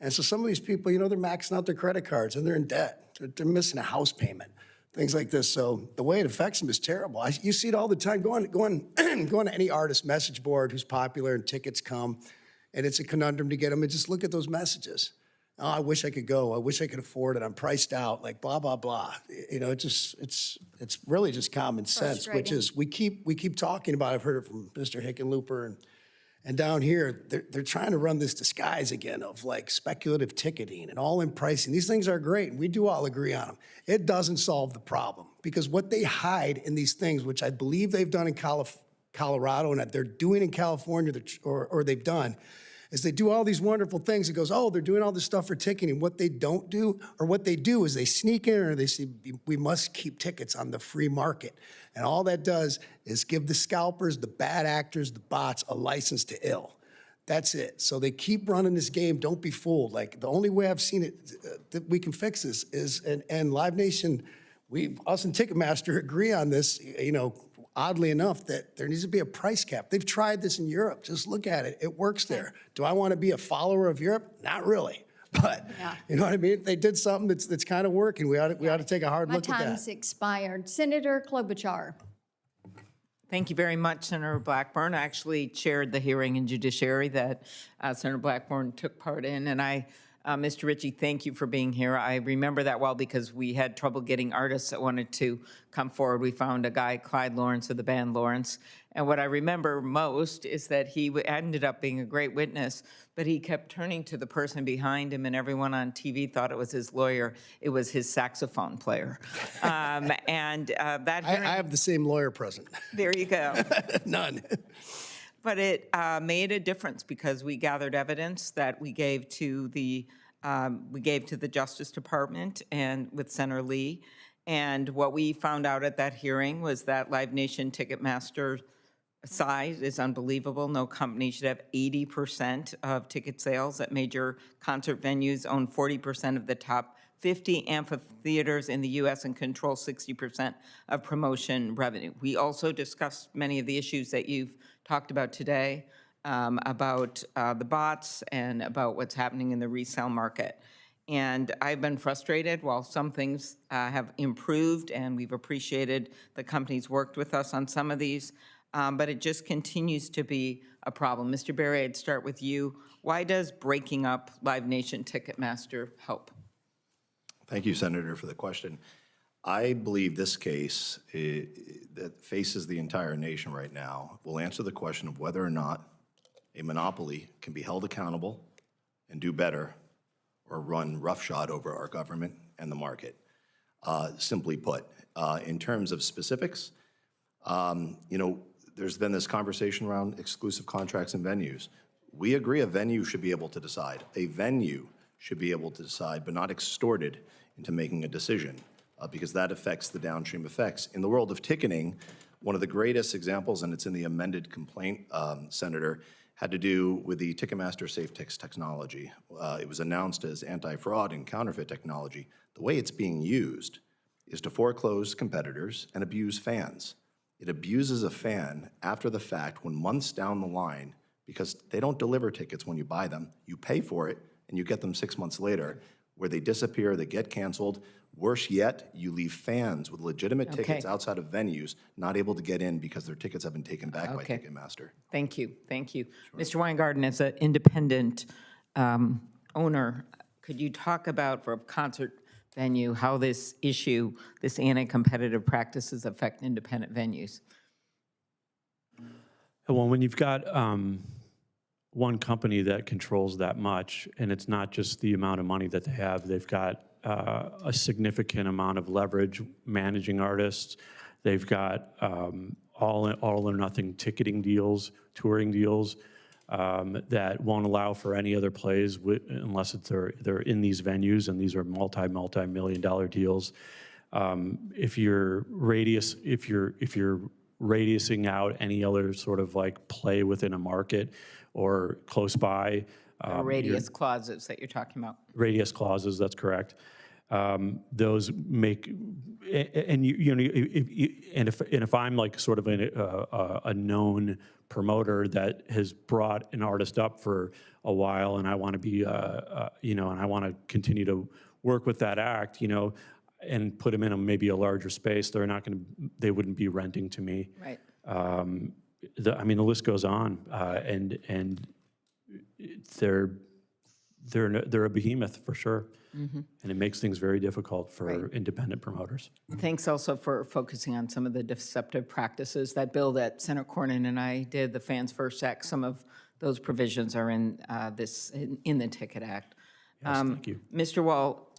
And so some of these people, they're maxing out their credit cards and they're in debt. They're missing a house payment, things like this. So the way it affects them is terrible. You see it all the time. Go on to any artist message board who's popular and tickets come, and it's a conundrum to get them. And just look at those messages. Oh, I wish I could go. I wish I could afford it. I'm priced out. Like blah blah blah. It's really just common sense, which is we keep talking about. I've heard it from Mr. Hickenlooper and down here. They're trying to run this disguise again of like speculative ticketing and all-in pricing. These things are great, and we do all agree on them. It doesn't solve the problem because what they hide in these things, which I believe they've done in Colorado and that they're doing in California, or they've done, is they do all these wonderful things. It goes, oh, they're doing all this stuff for ticketing. What they don't do, or what they do is they sneak in or they say, we must keep tickets on the free market. And all that does is give the scalpers, the bad actors, the bots, a license to ill. That's it. So they keep running this game. Don't be fooled. Like the only way I've seen it that we can fix this is, and Live Nation us and Ticketmaster agree on this, you know, oddly enough, that there needs to be a price cap. They've tried this in Europe. Just look at it. It works there. Do I want to be a follower of Europe? Not really. But, you know what I mean? If they did something that's kind of working, we ought to take a hard My look at that. time's expired. Senator Klobuchar. Thank you very much, Senator Blackburn. I actually chaired the hearing in Judiciary that Senator Blackburn took part in, and Mr. Ritchie, thank you for being here. I remember that well because we had trouble getting artists that wanted to come forward. We found a guy, Clyde Lawrence of the band Lawrence, and what I remember most is that he ended up being a great witness, but he kept turning to the person behind him, and everyone on TV thought it was his lawyer. It was his saxophone player. That hearing, I have the same lawyer present. there you go. None. But it made a difference because we gathered evidence that we gave to the Justice Department and with Senator Lee. And what we found out at that hearing was that Live Nation Ticketmaster size is unbelievable. No company should have 80% of ticket sales at major concert venues, own 40% of the top 50 amphitheaters in the U.S. and control 60% of promotion revenue. We also discussed many of the issues that you've talked about today, about the bots and about what's happening in the resale market. And I've been frustrated. While some things have improved and we've appreciated the companies worked with us on some of these, but it just continues to be a problem. Mr. Berry, I'd start with you. Why does breaking up Live Nation Ticketmaster help? Thank you, Senator, for the question. I believe this case that faces the entire nation right now will answer the question of whether or not a monopoly can be held accountable and do better or run roughshod over our government and the market. Simply put, in terms of specifics, you know, there's been this conversation around exclusive contracts and venues. We agree a venue should be able to decide. A venue should be able to decide, but not extorted into making a decision, because that affects the downstream effects. In the world of ticketing, one of the greatest examples, and it's in the amended complaint, Senator, had to do with the Ticketmaster SafeTix technology. It was announced as anti-fraud and counterfeit technology. The way it's being used is to foreclose competitors and abuse fans. It abuses a fan after the fact when months down the line, because they don't deliver tickets when you buy them, you pay for it and you get them 6 months later, where they disappear, they get canceled. Worse yet, you leave fans with legitimate tickets outside of venues not able to get in because their tickets have been taken back by Ticketmaster. Thank you, thank you. Sure. Mr. Weingarten, as an independent owner, could you talk about, for a concert venue, how this issue, this anti-competitive practices affect independent venues? Well, when you've got one company that controls that much, and it's not just the amount of money that they have, they've got a significant amount of leverage managing artists. They've got all or nothing ticketing deals, touring deals that won't allow for any other plays unless they're in these venues, and these are multi-million dollar deals. If you're radiusing out any other sort of like play within a market or close by. Radius clauses that you're talking about. Radius clauses, that's correct. Those make, and if I'm like sort of a known promoter that has brought an artist up for a while, and I want to be, and I want to continue to work with that act, and put them in maybe a larger space, they wouldn't be renting to me. Right. The list goes on, and they're a behemoth for sure, and it makes things very difficult for independent promoters. Thanks also for focusing on some of the deceptive practices. That bill that Senator Cornyn and I did, the Fans First Act, some of those provisions are in in the Ticket Act. Yes, thank you. Mr. Wall,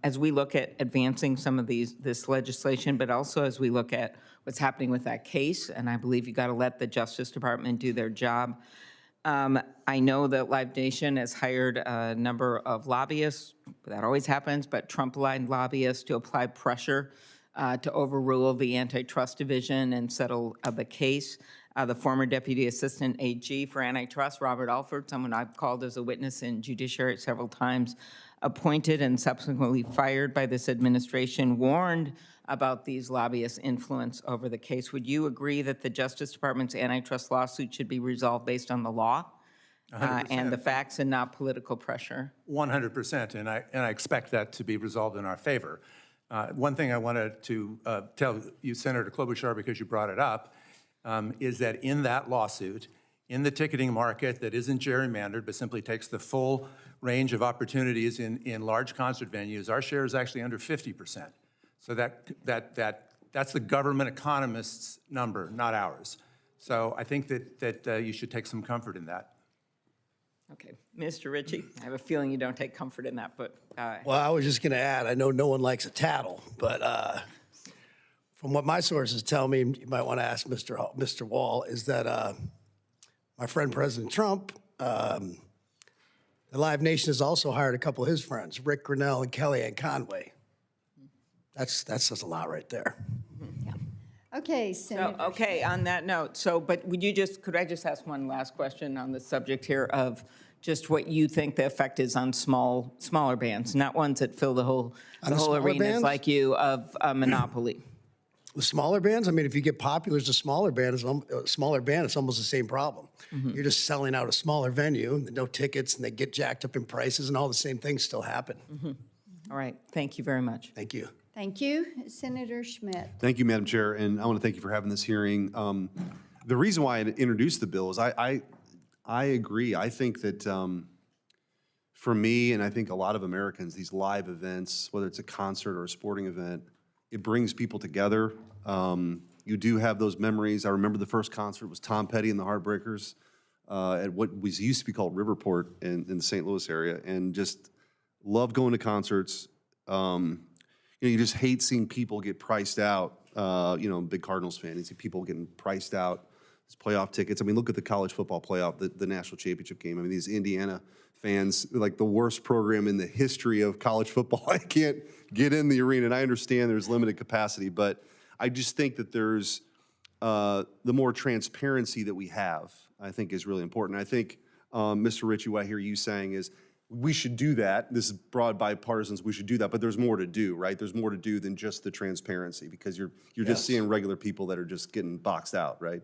as we look at advancing some of this legislation, but also as we look at what's happening with that case, and I believe you got to let the Justice Department do their job. I know that Live Nation has hired a number of lobbyists. That always happens, but Trump-aligned lobbyists to apply pressure to overrule the antitrust division and settle the case. The former Deputy Assistant AG for Antitrust, Robert Alford, someone I've called as a witness in Judiciary several times, appointed and subsequently fired by this administration warned about these lobbyists' influence over the case. Would you agree that the Justice Department's antitrust lawsuit should be resolved based on the law and the facts and not political pressure? 100%, and I expect that to be resolved in our favor. One thing I wanted to tell you, Senator Klobuchar, because you brought it up, is that in that lawsuit, in the ticketing market that isn't gerrymandered but simply takes the full range of opportunities in large concert venues, our share is actually under 50%. So that's the government economist's number, not ours. So I think that you should take some comfort in that. Okay, Mr. Ritchie, I have a feeling you don't take comfort in that, but. Well, I was just going to add, I know no one likes a tattle, but from what my sources tell me, you might want to ask Mr. Wall, is that my friend President Trump, the Live Nation has also hired a couple of his friends, Rick Grinnell and Kellyanne Conway. That says a lot right there. Okay, Senator. Okay, on that note, but could I just ask one last question on the subject here of just what you think the effect is on smaller bands, not ones that fill the whole arenas bands? like you of a monopoly? The smaller bands, I mean, if you get popular as a smaller band, it's almost the same problem. You're just selling out a smaller venue, no tickets, and they get jacked up in prices, and all the same things still happen. All right, thank you very much. Thank you. Thank you. Senator Schmidt. Thank you, Madam Chair, and I want to thank you for having this hearing. The reason why I introduced the bill is I agree. I think that for me, and I think a lot of Americans, these live events, whether it's a concert or a sporting event, it brings people together. You do have those memories. I remember the first concert was Tom Petty and the Heartbreakers at what was used to be called Riverport in the St. Louis area, and just love going to concerts. You just hate seeing people get priced out. I'm a big Cardinals fan. You see people getting priced out. These playoff tickets. I mean, look at the college football playoff, the national championship game. I mean, these Indiana fans, like the worst program in the history of college football. I can't get in the arena, and I understand there's limited capacity, but I just think that there's the more transparency that we have, I think is really important. I think, Mr. Ritchie, what I hear you saying is, we should do that. This is broad bipartisans. We should do that, but there's more to do, right? There's more to do than just the transparency, because you're just seeing regular people that are just getting boxed out, right?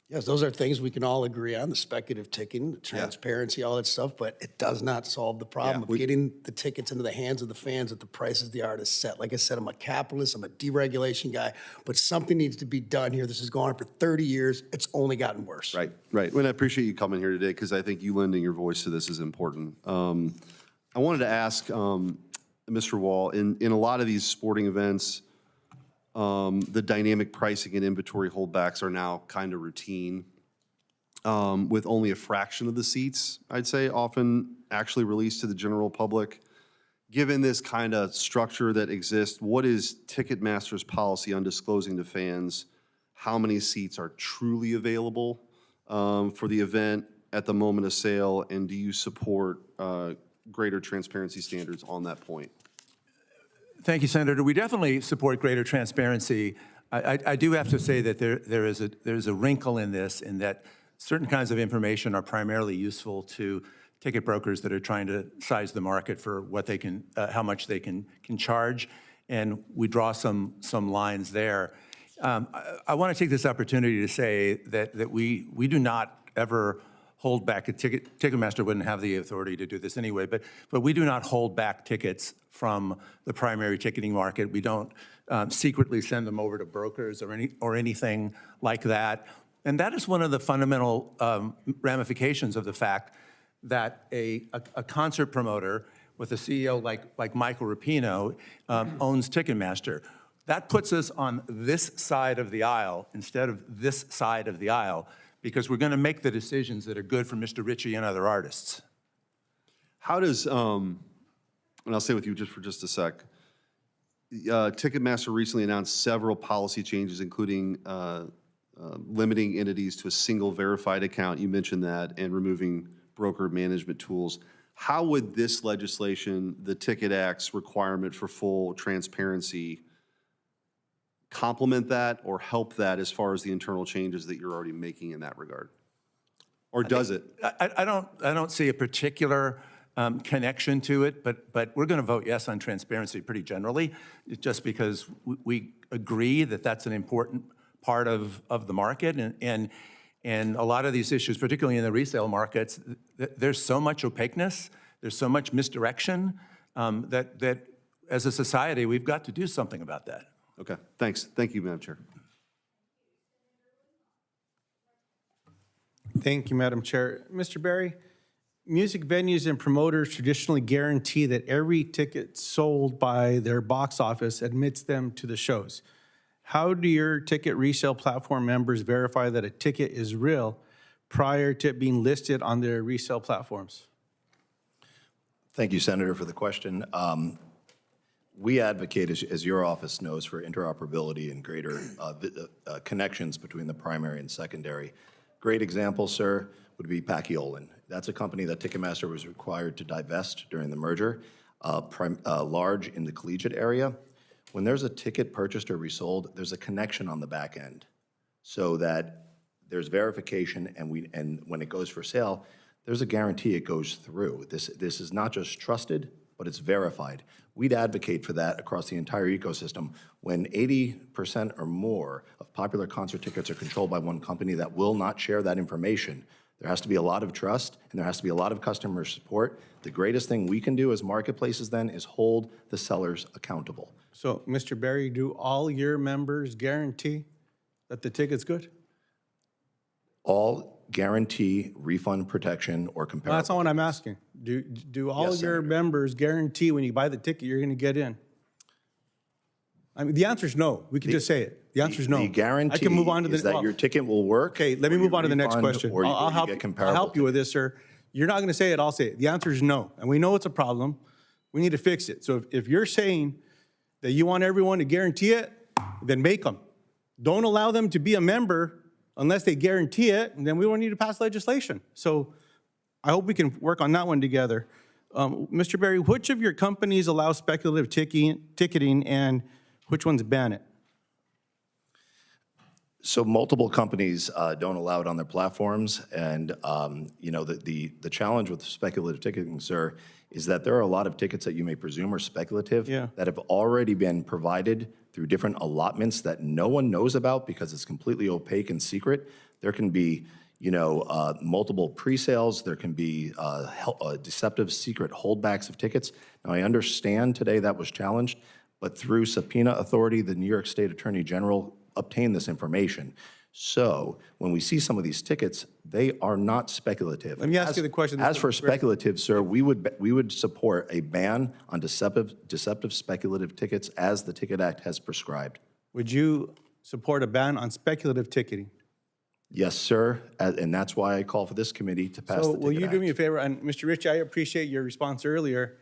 Yes, those are things we can all agree on, the speculative ticketing, the transparency, all that stuff, but it does not solve the problem of getting the tickets into the hands of the fans at the prices the artist set. Like I said, I'm a capitalist, I'm a deregulation guy, but something needs to be done here. This has gone on for 30 years. It's only gotten worse. Right. And I appreciate you coming here today, because I think you lending your voice to this is important. I wanted to ask Mr. Wall, in a lot of these sporting events, the dynamic pricing and inventory holdbacks are now kind of routine, with only a fraction of the seats, I'd say, often actually released to the general public. Given this kind of structure that exists, what is Ticketmaster's policy on disclosing to fans how many seats are truly available for the event at the moment of sale, and do you support greater transparency standards on that point? Thank you, Senator. We definitely support greater transparency. I do have to say that there's a wrinkle in this, in that certain kinds of information are primarily useful to ticket brokers that are trying to size the market for what they can, how much they can charge, and we draw some lines there. I want to take this opportunity to say that we do not ever hold back. Ticketmaster wouldn't have the authority to do this anyway, but we do not hold back tickets from the primary ticketing market. We don't secretly send them over to brokers or anything like that. And that is one of the fundamental ramifications of the fact that a concert promoter with a CEO like Michael Rapino owns Ticketmaster. That puts us on this side of the aisle instead of this side of the aisle, because we're going to make the decisions that are good for Mr. Ritchie and other artists. How does, and I'll stay with you just for just a sec, Ticketmaster recently announced several policy changes, including limiting entities to a single verified account, you mentioned that, and removing broker management tools. How would this legislation, the Ticket Act's requirement for full transparency, complement that or help that as far as the internal changes that you're already making in that regard? Or does it? I don't see a particular connection to it, but we're going to vote yes on transparency pretty generally, just because we agree that that's an important part of the market. And a lot of these issues, particularly in the resale markets, there's so much opaqueness, there's so much misdirection that as a society, we've got to do something about that. Okay, thanks. Thank you, Madam Chair. Thank you, Madam Chair. Mr. Berry, music venues and promoters traditionally guarantee that every ticket sold by their box office admits them to the shows. How do your ticket resale platform members verify that a ticket is real prior to it being listed on their resale platforms? Thank you, Senator, for the question. We advocate, as your office knows, for interoperability and greater connections between the primary and secondary. Great example, sir, would be Pacquiolin. That's a company that Ticketmaster was required to divest during the merger, large in the collegiate area. When there's a ticket purchased or resold, there's a connection on the back end so that there's verification, and when it goes for sale, there's a guarantee it goes through. This is not just trusted, but it's verified. We'd advocate for that across the entire ecosystem. When 80% or more of popular concert tickets are controlled by one company that will not share that information, there has to be a lot of trust, and there has to be a lot of customer support. The greatest thing we can do as marketplaces then is hold the sellers accountable. So, Mr. Berry, do all your members guarantee that the ticket's good? All guarantee refund protection or comparable. That's not what I'm asking. Do all Yes, your Senator. members guarantee when you buy the ticket you're going to get in? I mean, the answer is no. We can just say it. The answer is no. The guarantee I can move on to the is that your ticket will work. Okay, let me or move you on to the next refund, question. or you I'll help. get I'll comparable help you with this, sir. You're not going to say it. I'll say it. The answer is no, and we know it's a problem. We need to fix it. So if you're saying that you want everyone to guarantee it, then make them. Don't allow them to be a member unless they guarantee it, and then we won't need to pass legislation. So I hope we can work on that one together. Mr. Berry, which of your companies allow speculative ticketing and which ones ban it? So multiple companies don't allow it on their platforms, and you know the challenge with speculative ticketing, sir, is that there are a lot of tickets that you may presume are speculative that have already been provided through different allotments that no one knows about because it's completely opaque and secret. There can be, you know, multiple pre-sales. There can be deceptive secret holdbacks of tickets. Now, I understand today that was challenged, but through subpoena authority, the New York State Attorney General obtained this information. So when we see some of these tickets, they are not speculative. Let me ask you the question. As for speculative, sir, we would support a ban on deceptive speculative tickets as the Ticket Act has prescribed. Would you support a ban on speculative ticketing? Yes, sir, and that's why I call for this committee to pass the So Ticket will you do me a Act. favor? And Mr. Ritchie, I appreciate your response earlier.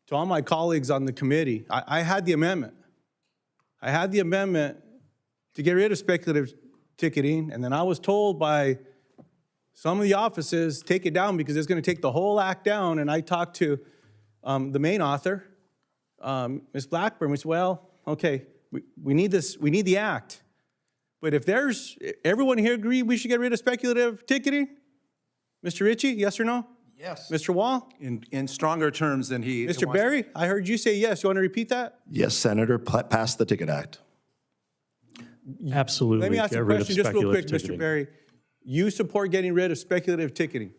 To all my colleagues on the committee, I had the amendment. I had the amendment to get rid of speculative ticketing, and then I was told by some of the offices, take it down because it's going to take the whole act down. And I talked to the main author, Ms. Blackburn. We said, well, okay, we need this, we need the act. But if everyone here agree we should get rid of speculative ticketing? Mr. Ritchie, yes or no? Yes. Mr. Wall? In stronger terms than he Mr. wants- Berry, I heard you say yes. You want to repeat that? Yes, Senator, pass the Ticket Act. Absolutely. Let me ask you a get rid of question just real quick, speculative Mr. ticketing. Berry. You support getting rid of speculative ticketing?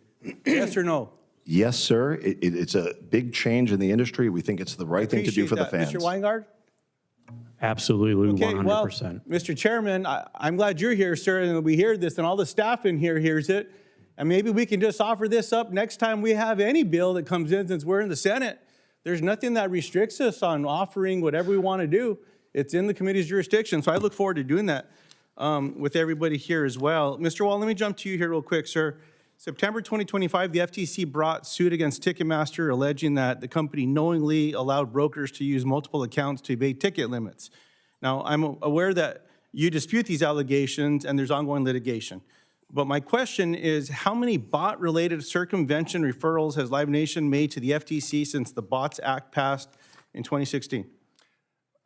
Yes or no? Yes, sir, it's a big change in the industry. We think it's the right thing to do for the Appreciate fans. that. Mr. Weingard? Absolutely, Okay, well, 100%. Mr. Chairman, I'm glad you're here, sir, and we hear this, and all the staff in here hears it. And maybe we can just offer this up next time we have any bill that comes in, since we're in the Senate. There's nothing that restricts us on offering whatever we want to do. It's in the committee's jurisdiction, so I look forward to doing that with everybody here as well. Mr. Wall, let me jump to you here real quick, sir. September 2025, the FTC brought suit against Ticketmaster, alleging that the company knowingly allowed brokers to use multiple accounts to evade ticket limits. Now, I'm aware that you dispute these allegations and there's ongoing litigation. But my question is, how many bot-related circumvention referrals has Live Nation made to the FTC since the Bots Act passed in 2016?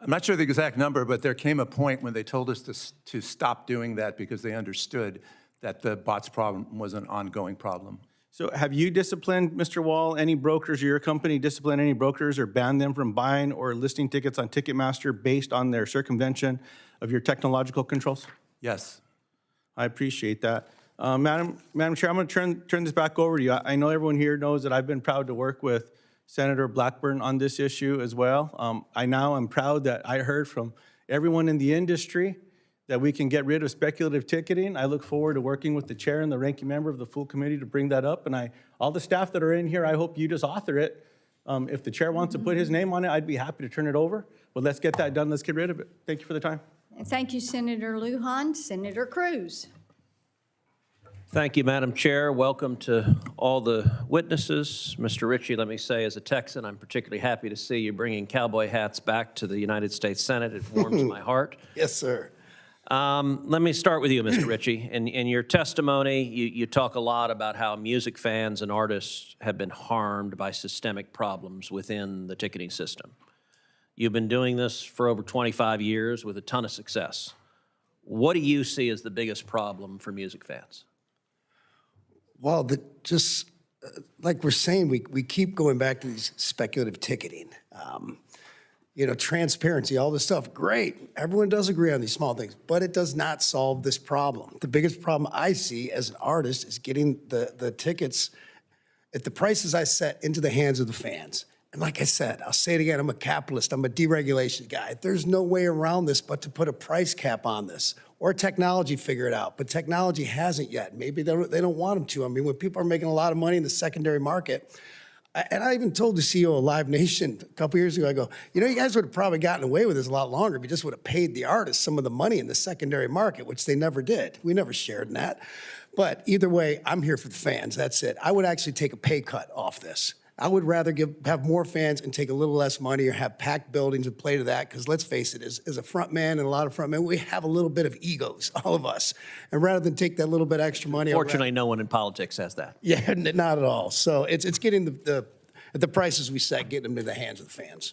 I'm not sure the exact number, but there came a point when they told us to stop doing that because they understood that the bots problem was an ongoing problem. So have you disciplined, Mr. Wall, any brokers or your company disciplined any brokers or banned them from buying or listing tickets on Ticketmaster based on their circumvention of your technological controls? Yes. I appreciate that. Madam Chair, I'm going to turn this back over to you. I know everyone here knows that I've been proud to work with Senator Blackburn on this issue as well. I now am proud that I heard from everyone in the industry that we can get rid of speculative ticketing. I look forward to working with the chair and the ranking member of the full committee to bring that up. And all the staff that are in here, I hope you just author it. If the chair wants to put his name on it, I'd be happy to turn it over. But let's get that done. Let's get rid of it. Thank you for the time. And thank you, Senator Lujan. Senator Cruz. Thank you, Madam Chair. Welcome to all the witnesses. Mr. Ritchie, let me say, as a Texan, I'm particularly happy to see you bringing cowboy hats back to the United States Senate. It warms my heart. Yes, sir. Let me start with you, Mr. Ritchie. In your testimony, you talk a lot about how music fans and artists have been harmed by systemic problems within the ticketing system. You've been doing this for over 25 years with a ton of success. What do you see as the biggest problem for music fans? Well, like we're saying, we keep going back to these speculative ticketing. Transparency, all this stuff, great. Everyone does agree on these small things, but it does not solve this problem. The biggest problem I see as an artist is getting the tickets at the prices I set into the hands of the fans. And like I said, I'll say it again, I'm a capitalist, I'm a deregulation guy. There's no way around this but to put a price cap on this or technology figure it out, but technology hasn't yet. Maybe they don't want them to. I mean, when people are making a lot of money in the secondary market, and I even told the CEO of Live Nation a couple years ago, I go, you guys would have probably gotten away with this a lot longer if you just would have paid the artists some of the money in the secondary market, which they never did. We never shared in that. But either way, I'm here for the fans, that's it. I would actually take a pay cut off this. I would rather have more fans and take a little less money or have packed buildings and play to that, because let's face it, as a front man and a lot of front men, we have a little bit of egos, all of us. And rather than take that little bit extra money. Fortunately, no one in politics has that. Yeah, not at all. So it's getting the prices we set, getting them to the hands of the fans.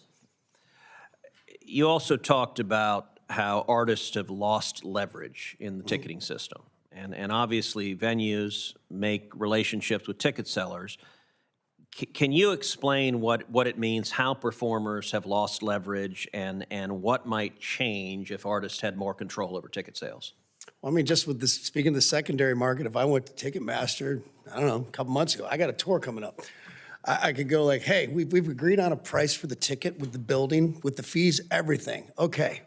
You also talked about how artists have lost leverage in the ticketing system. And obviously, venues make relationships with ticket sellers. Can you explain what it means, how performers have lost leverage, and what might change if artists had more control over ticket sales? Well, I mean, just with this, speaking of the secondary market, if I went to Ticketmaster, I don't know, a couple months ago, I got a tour coming up. I could go like, hey, we've agreed on a price for the ticket with the building, with the fees, everything. Okay,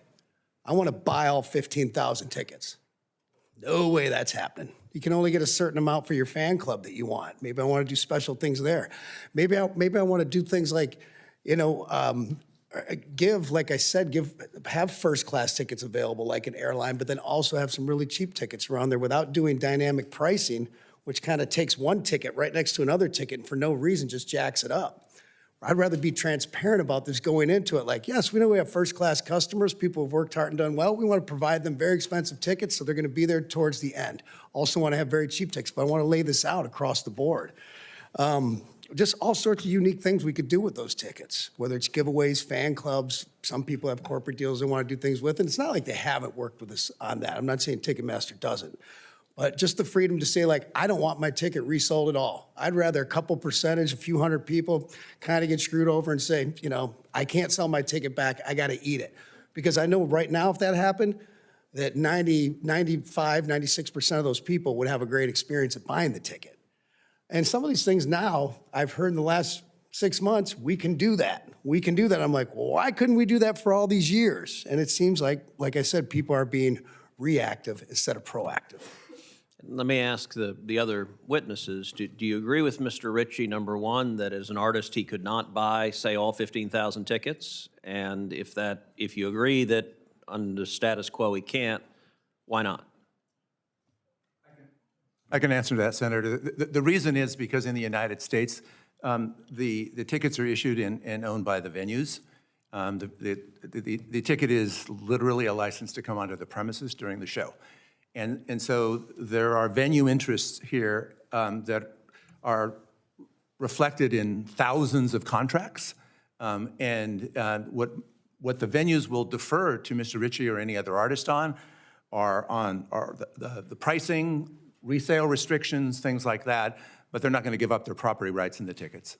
I want to buy all 15,000 tickets. No way that's happening. You can only get a certain amount for your fan club that you want. Maybe I want to do special things there. Maybe I want to do things like, have first class tickets available like an airline, but then also have some really cheap tickets around there without doing dynamic pricing, which kind of takes one ticket right next to another ticket and for no reason just jacks it up. I'd rather be transparent about this going into it. Like, yes, we know we have first-class customers. People have worked hard and done well. We want to provide them very expensive tickets, so they're going to be there towards the end. Also want to have very cheap tickets, but I want to lay this out across the board. Just all sorts of unique things we could do with those tickets, whether it's giveaways, fan clubs. Some people have corporate deals they want to do things with, and it's not like they haven't worked with us on that. I'm not saying Ticketmaster doesn't. But just the freedom to say, like, I don't want my ticket resold at all. I'd rather a couple percentage, a few hundred people kind of get screwed over and say, I can't sell my ticket back. I got to eat it. Because I know right now if that happened, that 95, 96% of those people would have a great experience at buying the ticket. And some of these things now, I've heard in the last 6 months, we can do that. We can do that. I'm like, well, why couldn't we do that for all these years? And it seems like I said, people are being reactive instead of proactive. Let me ask the other witnesses, do you agree with Mr. Ritchie, number one, that as an artist he could not buy, say, all 15,000 tickets? And if you agree that under status quo he can't, why not? I can answer that, Senator. The reason is because in the United States, the tickets are issued and owned by the venues. The ticket is literally a license to come onto the premises during the show. And so there are venue interests here that are reflected in thousands of contracts. What the venues will defer to Mr. Ritchie or any other artist on are the pricing, resale restrictions, things like that. but they're not going to give up their property rights in the tickets.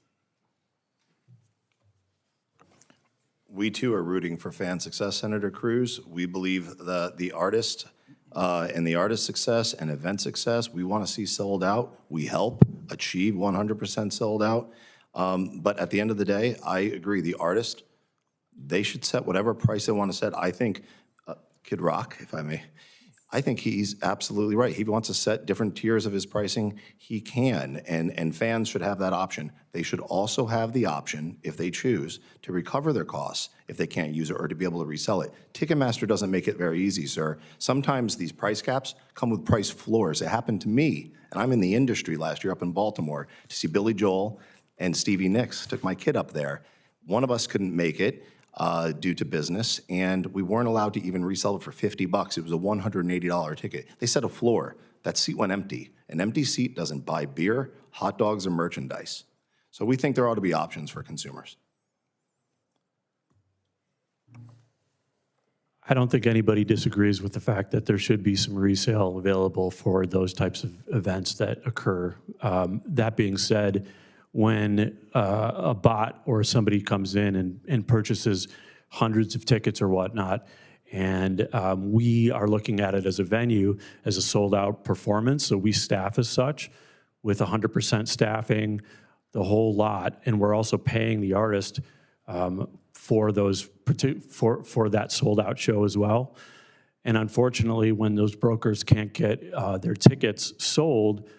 We too are rooting for fan success, Senator Cruz. We believe that the artist and the artist success and event success, we want to see sold out. We help achieve 100% sold out. But at the end of the day, I agree, the artist, they should set whatever price they want to set. I think Kid Rock, if I may, I think he's absolutely right. He wants to set different tiers of his pricing, he can, and fans should have that option. They should also have the option, if they choose, to recover their costs if they can't use it or to be able to resell it. Ticketmaster doesn't make it very easy, sir. Sometimes these price caps come with price floors. It happened to me, and I'm in the industry last year up in Baltimore to see Billy Joel and Stevie Nicks. Took my kid up there. One of us couldn't make it due to business, and we weren't allowed to even resell it for $50. It was a $180 ticket. They set a floor. That seat went empty. An empty seat doesn't buy beer, hot dogs, or merchandise. So we think there ought to be options for consumers. I don't think anybody disagrees with the fact that there should be some resale available for those types of events that occur. That being said, when a bot or somebody comes in and purchases hundreds of tickets or whatnot, and we are looking at it as a venue, as a sold-out performance, so we staff as such with 100% staffing, the whole lot, and we're also paying the artist for those for that sold-out show as well. And unfortunately, when those brokers can't get their tickets sold,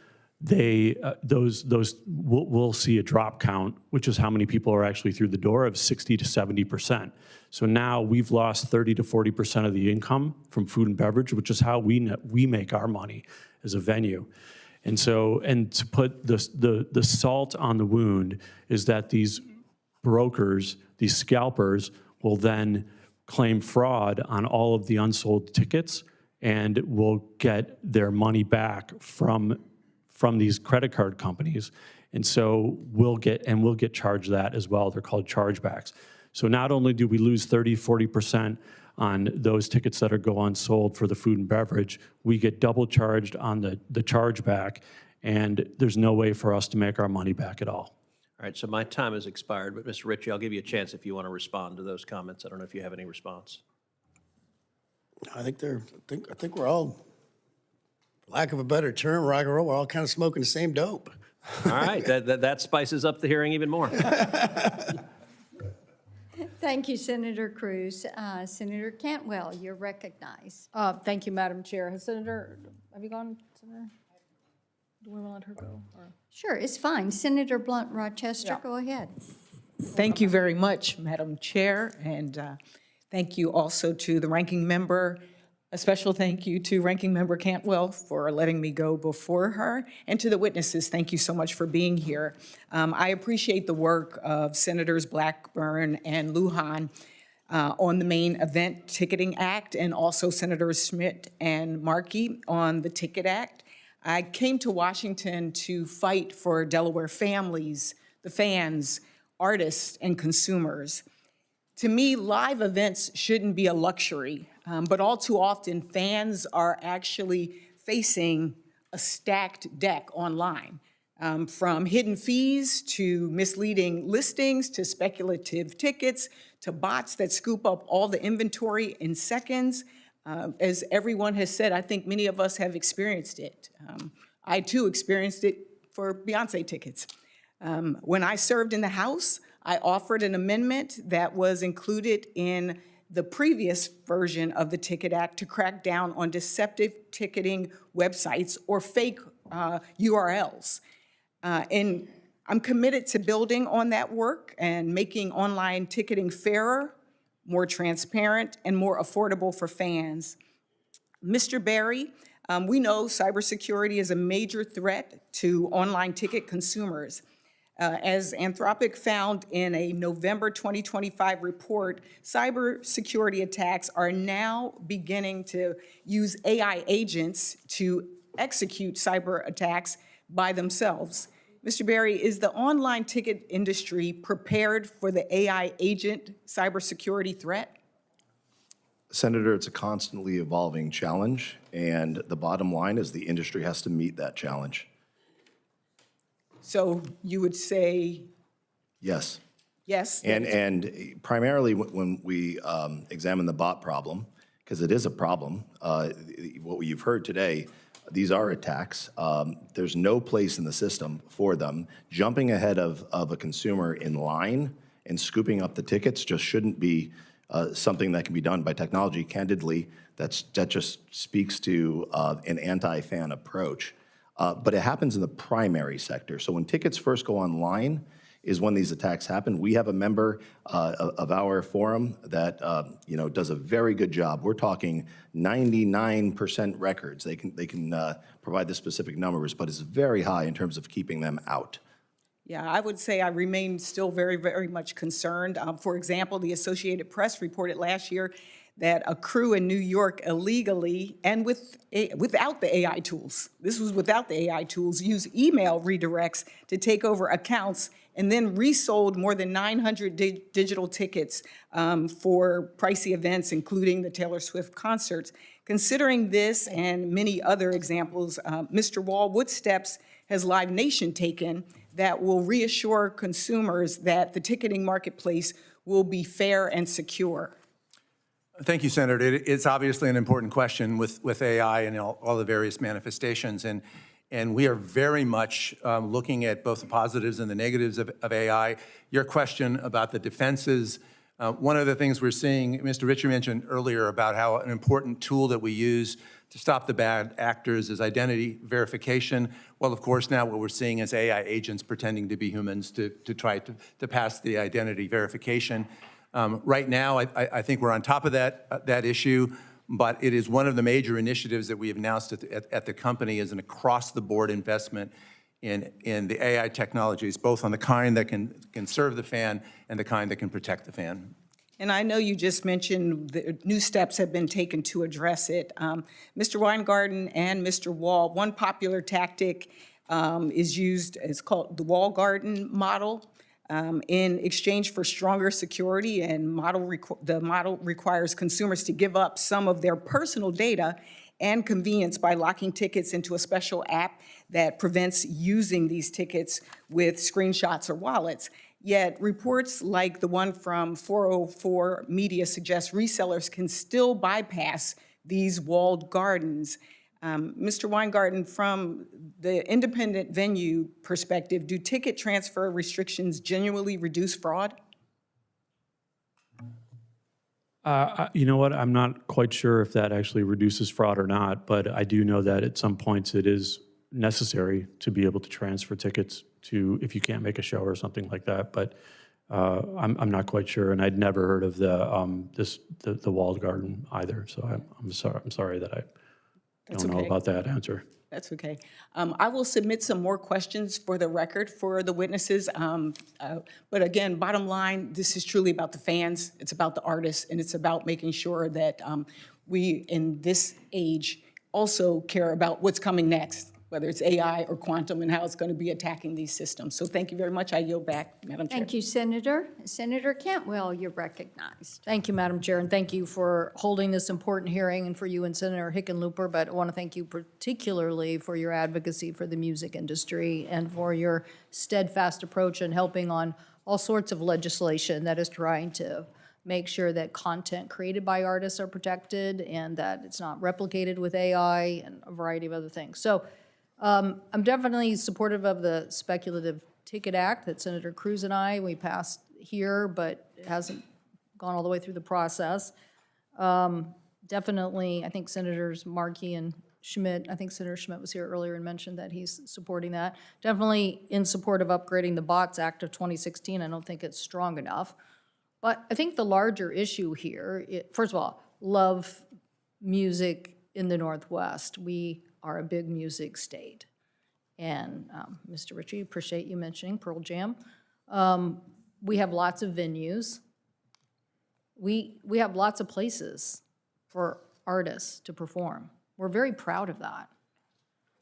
we'll see a drop count, which is how many people are actually through the door, of 60 to 70%. So now we've lost 30 to 40% of the income from food and beverage, which is how we make our money as a venue. And so, and to put the salt on the wound is that these brokers, these scalpers, will then claim fraud on all of the unsold tickets and will get their money back from these credit card companies. And so we'll get charged that as well. They're called chargebacks. So not only do we lose 30, 40% on those tickets that go unsold for the food and beverage, we get double charged on the chargeback, and there's no way for us to make our money back at all. All right, so my time has expired, but Mr. Ritchie, I'll give you a chance if you want to respond to those comments. I don't know if you have any response. I think we're all, for lack of a better term, rock and roll, we're all kind of smoking the same dope. All right, that spices up the hearing even more. Thank you, Senator Cruz. Senator Cantwell, you're recognized. Thank you, Madam Chair. Have you gone, Senator? Do we want to let her go? Or? Sure, it's fine. Senator Blunt Rochester, go ahead. Thank you very much, Madam Chair, and thank you also to the ranking member. A special thank you to Ranking Member Cantwell for letting me go before her, and to the witnesses, thank you so much for being here. I appreciate the work of Senators Blackburn and Lujan on the main Event Ticketing Act, and also Senators Schmidt and Markey on the Ticket Act. I came to Washington to fight for Delaware families, the fans, artists, and consumers. To me, live events shouldn't be a luxury, but all too often, fans are actually facing a stacked deck online, from hidden fees to misleading listings to speculative tickets to bots that scoop up all the inventory in seconds. As everyone has said, I think many of us have experienced it. I too experienced it for Beyonce tickets. When I served in the House, I offered an amendment that was included in the previous version of the Ticket Act to crack down on deceptive ticketing websites or fake URLs. And I'm committed to building on that work and making online ticketing fairer, more transparent, and more affordable for fans. Mr. Berry, we know cybersecurity is a major threat to online ticket consumers. As Anthropic found in a November 2025 report, cybersecurity attacks are now beginning to use AI agents to execute cyber attacks by themselves. Mr. Berry, is the online ticket industry prepared for the AI agent cybersecurity threat? Senator, it's a constantly evolving challenge, and the bottom line is the industry has to meet that challenge. So you would say Yes. yes? And primarily when we examine the bot problem, because it is a problem, what you've heard today, these are attacks. There's no place in the system for them. Jumping ahead of a consumer in line and scooping up the tickets just shouldn't be something that can be done by technology. Candidly, that just speaks to an anti-fan approach. But it happens in the primary sector. So when tickets first go online is when these attacks happen. We have a member of our forum that does a very good job. We're talking 99% records. They can provide the specific numbers, but it's very high in terms of keeping them out. Yeah, I would say I remain still very, very much concerned. For example, the Associated Press reported last year that a crew in New York illegally and without the AI tools, this was without the AI tools, used email redirects to take over accounts and then resold more than 900 digital tickets for pricey events, including the Taylor Swift concerts. Considering this and many other examples, Mr. Wall, what steps has Live Nation taken that will reassure consumers that the ticketing marketplace will be fair and secure? Thank you, Senator. It's obviously an important question with AI and all the various manifestations. And we are very much looking at both the positives and the negatives of AI. Your question about the defenses, one of the things we're seeing, Mr. Ritchie mentioned earlier about how an important tool that we use to stop the bad actors is identity verification. Well, of course, now what we're seeing is AI agents pretending to be humans to try to pass the identity verification. Right now, I think we're on top of that issue, but it is one of the major initiatives that we have announced at the company as an across-the-board investment in the AI technologies, both on the kind that can serve the fan and the kind that can protect the fan. And I know you just mentioned the new steps have been taken to address it. Mr. Weingarten and Mr. Wall, one popular tactic is used, it's called the Wall Garden model. In exchange for stronger security, and the model requires consumers to give up some of their personal data and convenience by locking tickets into a special app that prevents using these tickets with screenshots or wallets. Yet reports like the one from 404 Media suggest resellers can still bypass these walled gardens. Mr. Weingarten, from the independent venue perspective, do ticket transfer restrictions genuinely reduce fraud? You know what? I'm not quite sure if that actually reduces fraud or not, but I do know that at some points it is necessary to be able to transfer tickets to, if you can't make a show or something like that. But I'm not quite sure, and I'd never heard of the walled garden either. So I'm sorry that I don't know about that answer. That's okay. I will submit some more questions for the record for the witnesses. But again, bottom line, this is truly about the fans, it's about the artists, and it's about making sure that we, in this age, also care about what's coming next, whether it's AI or quantum and how it's going to be attacking these systems. So thank you very much. I yield back, Madam Chair. Thank you, Senator. Senator Cantwell, you're recognized. Thank you, Madam Chair, and thank you for holding this important hearing, and for you and Senator Hickenlooper, but I want to thank you particularly for your advocacy for the music industry and for your steadfast approach in helping on all sorts of legislation that is trying to make sure that content created by artists are protected and that it's not replicated with AI and a variety of other things. So I'm definitely supportive of the Speculative Ticket Act that Senator Cruz and we passed here, but it hasn't gone all the way through the process. Definitely, I think Senators Markey and Schmidt, I think Senator Schmidt was here earlier and mentioned that he's supporting that. Definitely in support of upgrading the Bots Act of 2016. I don't think it's strong enough. But I think the larger issue here, first of all, love music in the Northwest. We are a big music state. And Mr. Ritchie, appreciate you mentioning Pearl Jam. We have lots of venues. We have lots of places for artists to perform. We're very proud of that.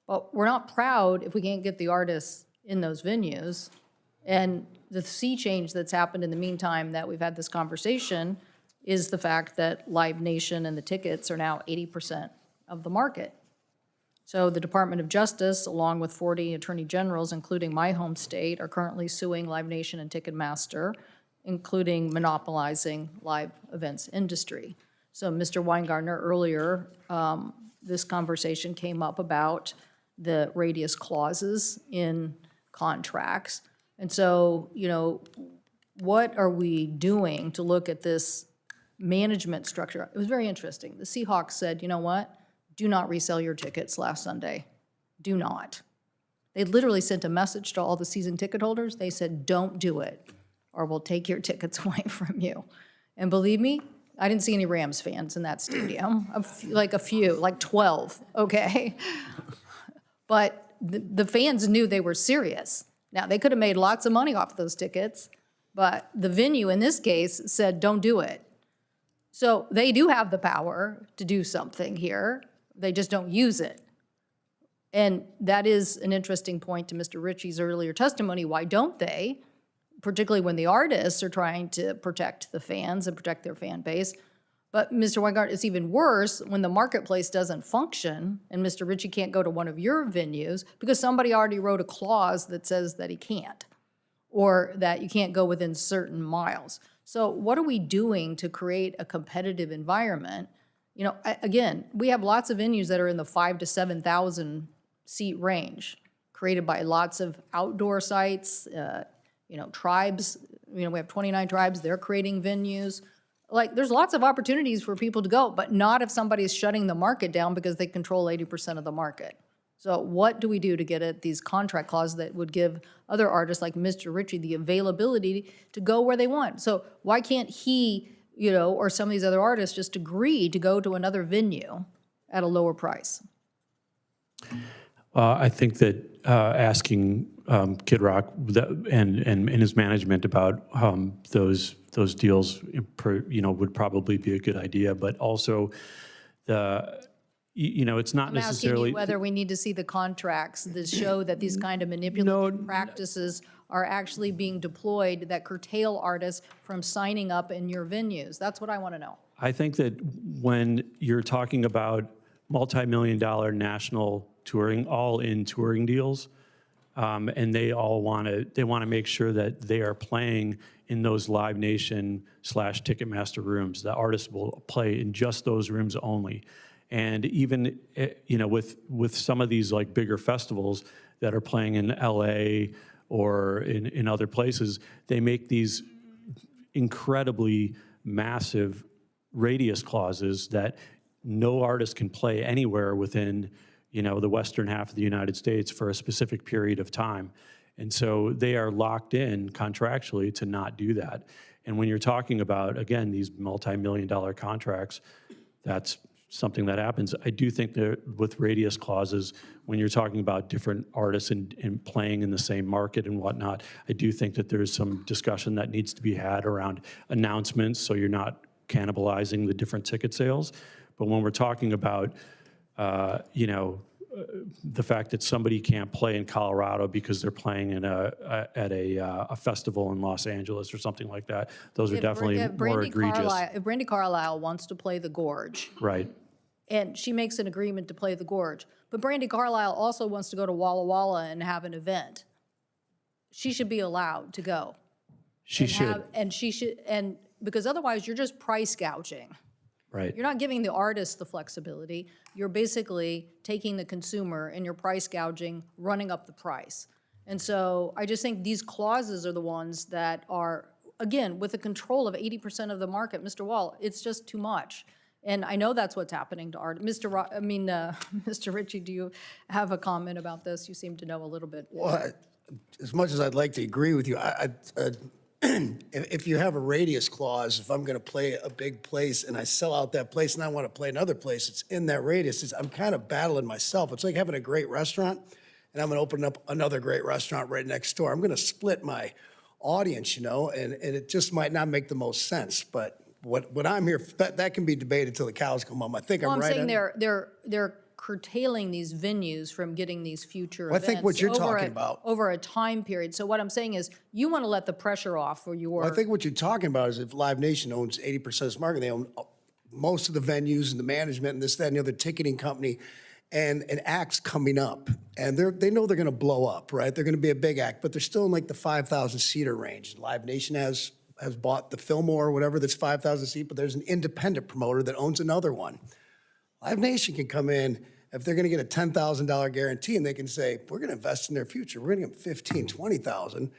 But we're not proud if we can't get the artists in those venues. And the sea change that's happened in the meantime that we've had this conversation is the fact that Live Nation and the tickets are now 80% of the market. So the Department of Justice, along with 40 attorney generals, including my home state, are currently suing Live Nation and Ticketmaster, including monopolizing live events industry. So Mr. Weingartner, earlier, this conversation came up about the radius clauses in contracts. And so, you know, what are we doing to look at this management structure? It was very interesting. The Seahawks said, you know what? Do not resell your tickets last Sunday. Do not. They literally sent a message to all the season ticket holders. They said, don't do it, or we'll take your tickets away from you. And believe me, I didn't see any Rams fans in that stadium, like a few, like 12, okay? But the fans knew they were serious. Now, they could have made lots of money off those tickets, but the venue in this case said, don't do it. So they do have the power to do something here. They just don't use it. And that is an interesting point to Mr. Ritchie's earlier testimony. Why don't they? Particularly when the artists are trying to protect the fans and protect their fan base. But Mr. Weingart, it's even worse when the marketplace doesn't function and Mr. Ritchie can't go to one of your venues because somebody already wrote a clause that says that he can't, or that you can't go within certain miles. So what are we doing to create a competitive environment? You know, again, we have lots of venues that are in the 5,000 to 7,000 seat range, created by lots of outdoor sites, you know, tribes. You know, we have 29 tribes, they're creating venues. Like, there's lots of opportunities for people to go, but not if somebody's shutting the market down because they control 80% of the market. So what do we do to get at these contract clauses that would give other artists like Mr. Ritchie the availability to go where they want? So why can't he, you know, or some of these other artists just agree to go to another venue at a lower price? I think that asking Kid Rock and his management about those deals, you know, would probably be a good idea. But also, you know, it's not I'm asking necessarily you whether we need to see the contracts that show that these kind of manipulative practices are actually being deployed that curtail artists from signing up in your venues. That's what I want to know. I think that when you're talking about multi-million-dollar national touring, all-in touring deals, and they all want to make sure that they are playing in those Live Nation / Ticketmaster rooms. The artists will play in just those rooms only. And even, you know, with some of these like bigger festivals that are playing in LA or in other places, they make these incredibly massive radius clauses that no artist can play anywhere within, you know, the western half of the United States for a specific period of time. And so they are locked in contractually to not do that. And when you're talking about, again, these multi-million-dollar contracts, that's something that happens. I do think that with radius clauses, when you're talking about different artists and playing in the same market and whatnot, I do think that there's some discussion that needs to be had around announcements so you're not cannibalizing the different ticket sales. But when we're talking about, you know, the fact that somebody can't play in Colorado because they're playing in at a festival in Los Angeles or something like that, those are definitely more egregious. If Brandy Carlisle wants to play the Gorge, Right. and she makes an agreement to play the Gorge, but Brandy Carlisle also wants to go to Walla Walla and have an event, she should be allowed to go. She should. And because otherwise you're just price gouging. Right. You're not giving the artist the flexibility. You're basically taking the consumer and you're price gouging, running up the price. And so I just think these clauses are the ones that are, again, with the control of 80% of the market, Mr. Wall, it's just too much. And I know that's what's happening to art. Mr. Ritchie, do you have a comment about this? You seem to know a little bit. Well, as much as I'd like to agree with you, if you have a radius clause, if I'm going to play a big place and I sell out that place and I want to play another place, it's in that radius. I'm kind of battling myself. It's like having a great restaurant and I'm going to open up another great restaurant right next door. I'm going to split my audience, you know, and it just might not make the most sense. But what I'm here, that can be debated till the cows come home. I think I'm right. I'm saying they're curtailing these venues from getting these future events. I think what you're talking about. Over a time period. So what I'm saying is you want to let the pressure off for your. Well, I think what you're talking about is if Live Nation owns 80% of this market, they own most of the venues and the management and this, that, and the other ticketing company. and an act's coming up, and they know they're going to blow up, right? They're going to be a big act, but they're still in like the 5,000-seater range. Live Nation has bought the Fillmore or whatever that's 5,000 seat, but there's an independent promoter that owns another one. Live Nation can come in if they're going to get a $10,000 guarantee, and they can say, we're going to invest in their future. We're going to give them $15,000, $20,000,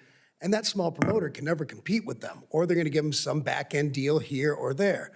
and that small promoter can never compete with them, or they're going to give them some back-end deal here or there.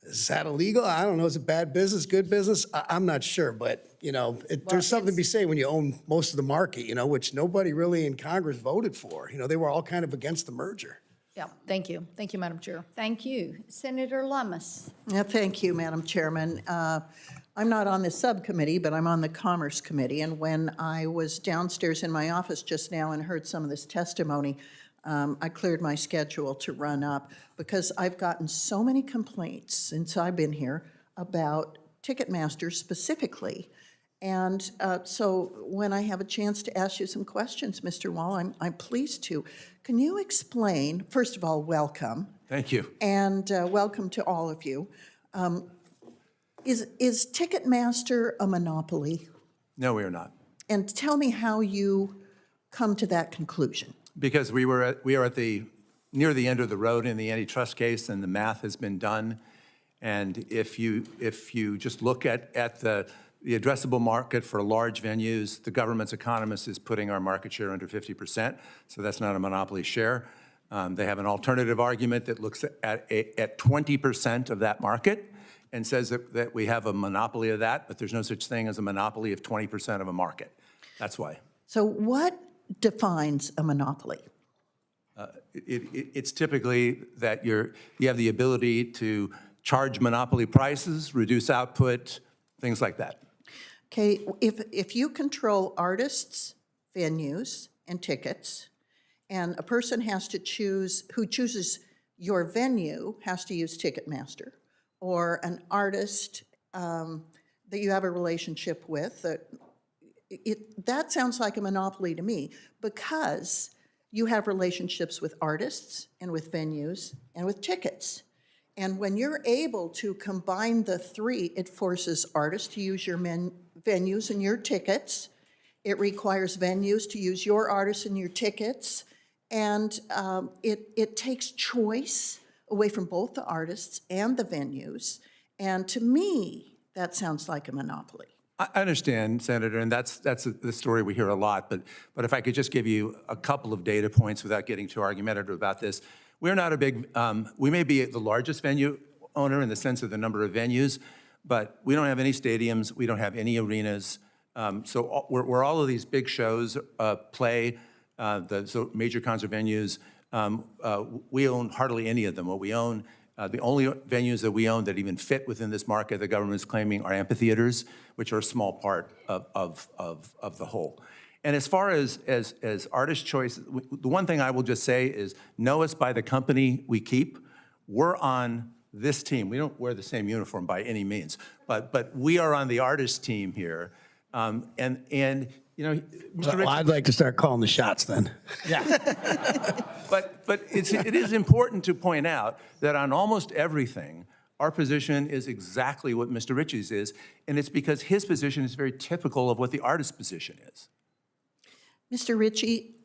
Is that illegal? I don't know. Is it bad business, good business? I'm not sure, but, there's something to be said when you own most of the market, which nobody really in Congress voted for. They were all kind of against the merger. Yeah, thank you. Thank you, Madam Chair. Thank you. Senator Lummis. Yeah, thank you, Madam Chairman. I'm not on the subcommittee, but I'm on the Commerce Committee. And when I was downstairs in my office just now and heard some of this testimony, I cleared my schedule to run up because I've gotten so many complaints since I've been here about Ticketmaster specifically. And so when I have a chance to ask you some questions, Mr. Wall, I'm pleased to. Can you explain, first of all, welcome. Thank you. And welcome to all of you. Is Ticketmaster a monopoly? No, we are not. And tell me how you come to that conclusion. Because we are near the end of the road in the antitrust case, and the math has been done. And if you just look at the addressable market for large venues, the government's economist is putting our market share under 50%, so that's not a monopoly share. They have an alternative argument that looks at 20% of that market and says that we have a monopoly of that, but there's no such thing as a monopoly of 20% of a market. That's why. So what defines a monopoly? It's typically that you have the ability to charge monopoly prices, reduce output, things like that. Okay, if you control artists, venues, and tickets, and a person has to choose, who chooses your venue has to use Ticketmaster, or an artist that you have a relationship with, that sounds like a monopoly to me, because you have relationships with artists and with venues and with tickets. And when you're able to combine the three, it forces artists to use your venues and your tickets. It requires venues to use your artists and your tickets. And it takes choice away from both the artists and the venues. And to me, that sounds like a monopoly. I understand, Senator, and that's the story we hear a lot. But if I could just give you a couple of data points without getting too argumentative about this. We're not a big, we may be the largest venue owner in the sense of the number of venues, but we don't have any stadiums, we don't have any arenas. So where all of these big shows play, the major concert venues, we own hardly any of them. What we own, the only venues that we own that even fit within this market the government is claiming are amphitheaters, which are a small part of the whole. And as far as artist choice, the one thing I will just say is know us by the company we keep. We're on this team. We don't wear the same uniform by any means, but we are on the artist team here. And Mr. Well, I'd like to start calling the shots then. Yeah. But it is important to point out that on almost everything, our position is exactly what Mr. Ritchie's is, and it's because his position is very typical of what the artist's position is. Mr. Ritchie,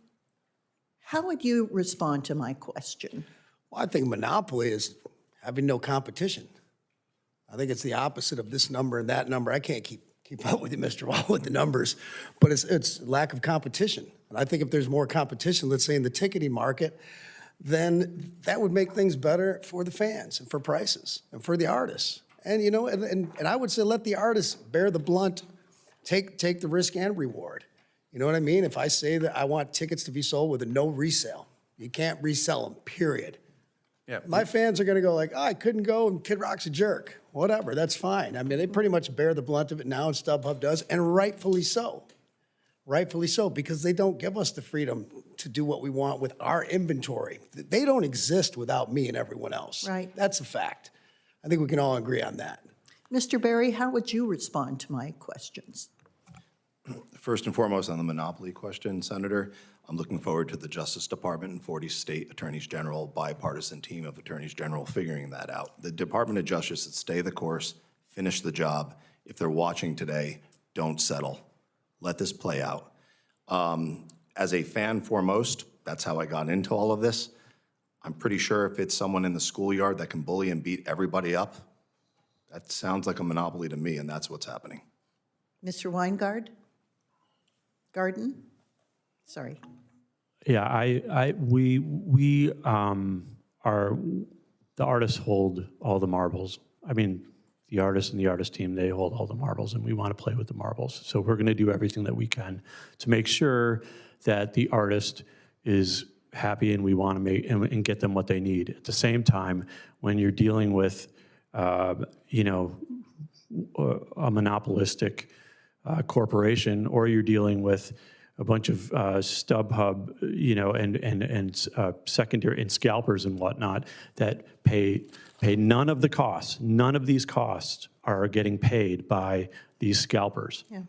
how would you respond to my question? Well, I think monopoly is having no competition. I think it's the opposite of this number and that number. I can't keep up with you, Mr. Wall, with the numbers, but it's lack of competition. And I think if there's more competition, let's say in the ticketing market, then that would make things better for the fans and for prices and for the artists. And, and I would say let the artists bear the blunt, take the risk and reward. You know what I mean? If I say that I want tickets to be sold with a no resale, you can't resell them, period. Yeah. My fans are going to go like, oh, I couldn't go and Kid Rock's a jerk. Whatever, that's fine. I mean, they pretty much bear the blunt of it now, and StubHub does, and rightfully so. Rightfully so, because they don't give us the freedom to do what we want with our inventory. They don't exist without me and everyone else. Right. That's a fact. I think we can all agree on that. Mr. Berry, how would you respond to my questions? First and foremost, on the monopoly question, Senator, I'm looking forward to the Justice Department and 40 state attorneys general, bipartisan team of attorneys general figuring that out. The Department of Justice should stay the course, finish the job. If they're watching today, Don't settle. Let this play out. As a fan foremost, that's how I got into all of this. I'm pretty sure if it's someone in the schoolyard that can bully and beat everybody up, that sounds like a monopoly to me, and that's what's happening. Mr. Weingard? Garden? Sorry. Yeah, we are, the artists hold all the marbles. I mean, the artists and the artist team, they hold all the marbles, and we want to play with the marbles. So we're going to do everything that we can to make sure that the artist is happy, and we want to make and get them what they need. At the same time, when you're dealing with, you know, a monopolistic corporation, or you're dealing with a bunch of StubHub, you know, and secondary and scalpers and whatnot that pay none of the costs. None of these costs are getting paid by these scalpers. Yeah.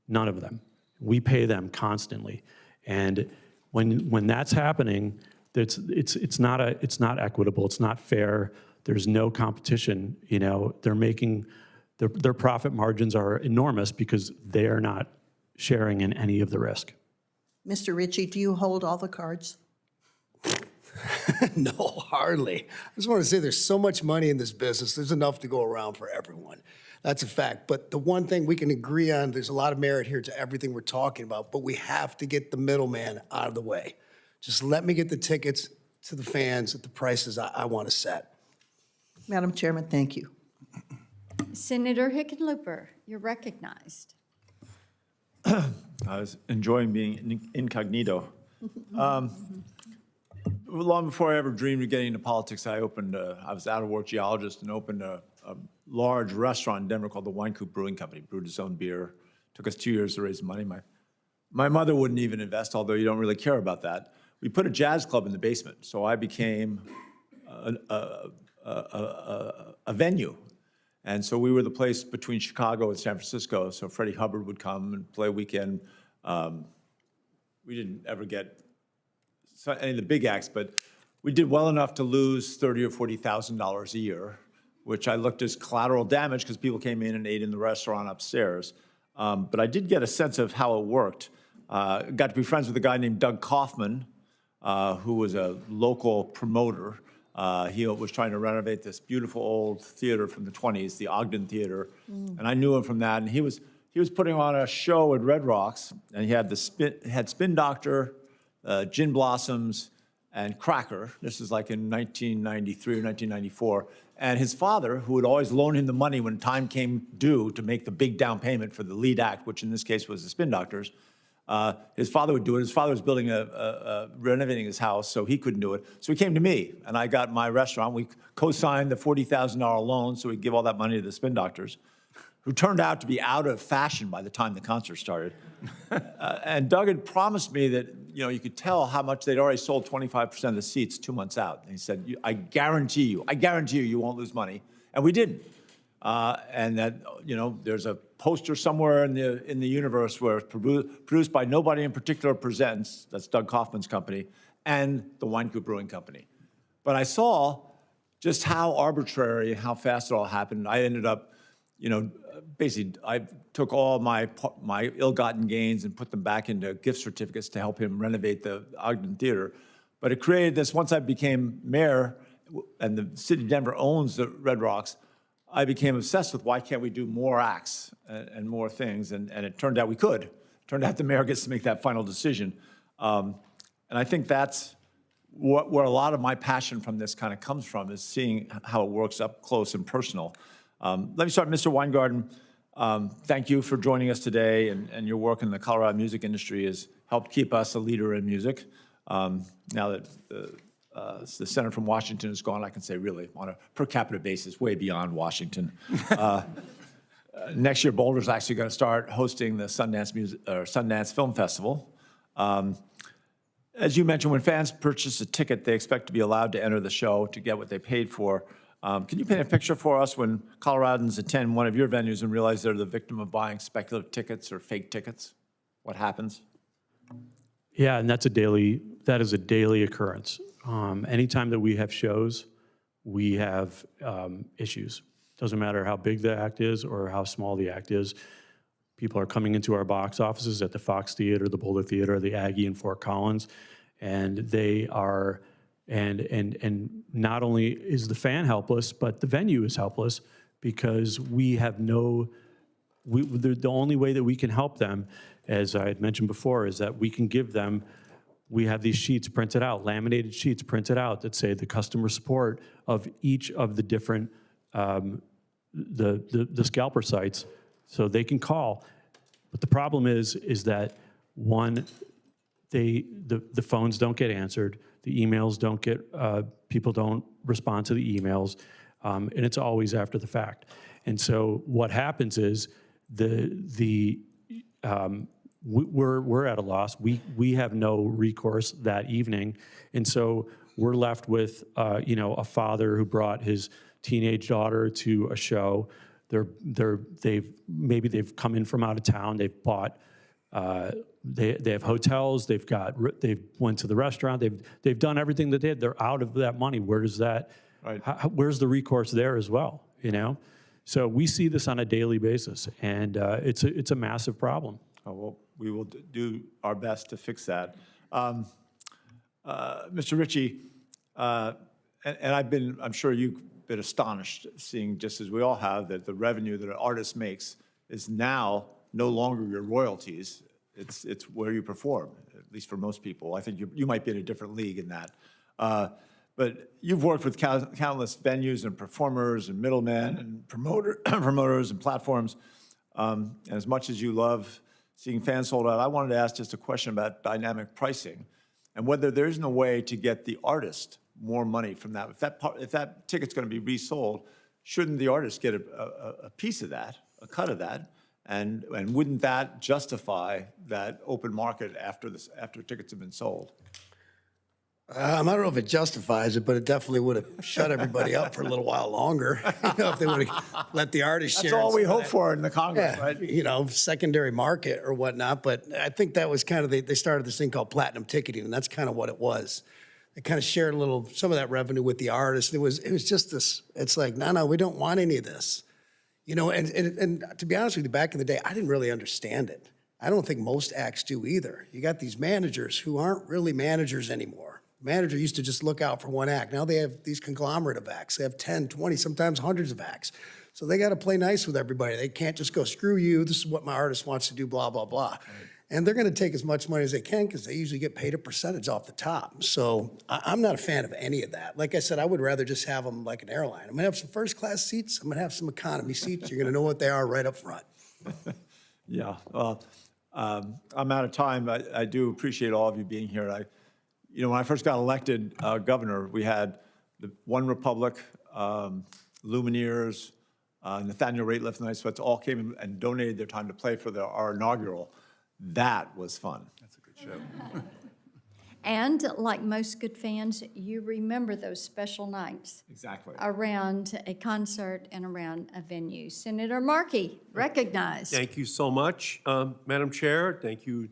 None of them. We pay them constantly, and when that's happening, it's not equitable. It's not fair. There's no competition. You know, they're making their profit margins are enormous because they are not sharing in any of the risk. Mr. Ritchie, do you hold all the cards? No, hardly. I just want to say there's so much money in this business. There's enough to go around for everyone. That's a fact. But the one thing we can agree on, there's a lot of merit here to everything we're talking about, but we have to get the middleman out of the way. Just let me get the tickets to the fans at the prices I want to set. Madam Chairman, thank you. Senator Hickenlooper, you're recognized. I was enjoying being incognito. Long before I ever dreamed of getting into politics, I was out of work geologist and opened a large restaurant in Denver called the Wine Coop Brewing Company, brewed its own beer. Took us 2 years to raise money. My mother wouldn't even invest, although you don't really care about that. We put a jazz club in the basement, so I became a venue. And so we were the place between Chicago and San Francisco, so Freddie Hubbard would come and play a weekend. We didn't ever get any of the big acts, but we did well enough to lose $30,000 or $40,000 a year, which I looked as collateral damage because people came in and ate in the restaurant upstairs. But I did get a sense of how it worked. Got to be friends with a guy named Doug Kaufman, who was a local promoter. He was trying to renovate this beautiful old theater from the 20s, the Ogden Theater, and I knew him from that. And he was putting on a show at Red Rocks, and he had Spin Doctor, Gin Blossoms, and Cracker. This is like in 1993 or 1994. And his father, who would always loan him the money when time came due to make the big down payment for the lead act, which in this case was the Spin Doctors, his father would do it. His father was building renovating his house, so he couldn't do it. So he came to me, and I got my restaurant. We co-signed the $40,000 loan, so we'd give all that money to the Spin Doctors, who turned out to be out of fashion by the time the concert started. And Doug had promised me that, you know, you could tell how much they'd already sold 25% of the seats 2 months out. And he said, I guarantee you, you won't lose money. And we didn't. And that, you know, there's a poster somewhere in the universe where it's produced by Nobody in Particular Presents, that's Doug Kaufman's company, and the Wine Coop Brewing Company. But I saw just how arbitrary, how fast it all happened. I ended up, you know, basically, I took all my ill-gotten gains and put them back into gift certificates to help him renovate the Ogden Theater. But it created this, once I became mayor, and the city of Denver owns the Red Rocks, I became obsessed with why can't we do more acts and more things, and it turned out we could. It turned out the mayor gets to make that final decision. And I think that's where a lot of my passion from this kind of comes from, is seeing how it works up close and personal. Let me start, Mr. Weingarten. Thank you for joining us today, and your work in the Colorado music industry has helped keep us a leader in music. Now that the senator from Washington is gone, I can say really on a per capita basis, way beyond Washington. Next year, Boulder's actually going to start hosting the Sundance Film Festival. As you mentioned, when fans purchase a ticket, they expect to be allowed to enter the show to get what they paid for. Can you paint a picture for us when Coloradans attend one of your venues and realize they're the victim of buying speculative tickets or fake tickets? What happens? Yeah, and that is a daily occurrence. Anytime that we have shows, we have issues. Doesn't matter how big the act is or how small the act is. People are coming into our box offices at the Fox Theater, the Boulder Theater, the Aggie in Fort Collins, and they are, and not only is the fan helpless, but the venue is helpless because we have no, the only way that we can help them, as I had mentioned before, is that we can give them, we have these sheets printed out, laminated sheets printed out that say the customer support of each of the different, the scalper sites, so they can call. But the problem is that one, the phones don't get answered, the emails don't get, people don't respond to the emails, and it's always after the fact. And so what happens is we're at a loss. We have no recourse that evening, and so we're left with a father who brought his teenage daughter to a show. They've come in from out of town. They've bought. They have hotels. They've went to the restaurant. They've done everything that they did. They're out of that money. Where does that? Right. Where's the recourse there as well? So we see this on a daily basis, and it's a massive problem. Oh, well, we will do our best to fix that. Mr. Ritchie, and I'm sure you've been astonished seeing, just as we all have, that the revenue that an artist makes is now no longer your royalties. It's where you perform, at least for most people. I think you might be in a different league in that. But you've worked with countless venues and performers and middlemen and promoters and platforms. And as much as you love seeing fans sold out, I wanted to ask just a question about dynamic pricing and whether there isn't a way to get the artist more money from that. If that ticket's going to be resold, shouldn't the artist get a piece of that, a cut of that? And wouldn't that justify that open market after tickets have been sold? I don't know if it justifies it, but it definitely would have shut everybody up for a little while longer. If they would have let the artists share. That's all we hope for in the Congress, right? Secondary market or whatnot. But I think that was kind of, they started this thing called platinum ticketing, and that's kind of what it was. They kind of shared some of that revenue with the artists. It was just this, it's like, no, we don't want any of this. And to be honest with you, back in the day, I didn't really understand it. I don't think most acts do either. You got these managers who aren't really managers anymore. Manager used to just look out for one act. Now they have these conglomerate of acts. They have 10, 20, sometimes hundreds of acts. So they got to play nice with everybody. They can't just go, screw you, this is what my artist wants to do, blah, blah, blah. Right. And they're going to take as much money as they can because they usually get paid a percentage off the top. So I'm not a fan of any of that. Like I said, I would rather just have them like an airline. I'm going to have some first-class seats. I'm going to have some economy seats. You're going to know what they are right up front. Yeah, well, I'm out of time. I do appreciate all of you being here. When I first got elected governor, we had the One Republic, Lumineers, Nathaniel Rateliff, and Ice all came in and donated their time to play for our inaugural. That was fun. That's a good show. And like most good fans, you remember those special nights. Exactly. Around a concert and around a venue. Senator Markey, recognized. Thank you so much, Madam Chair. Thank you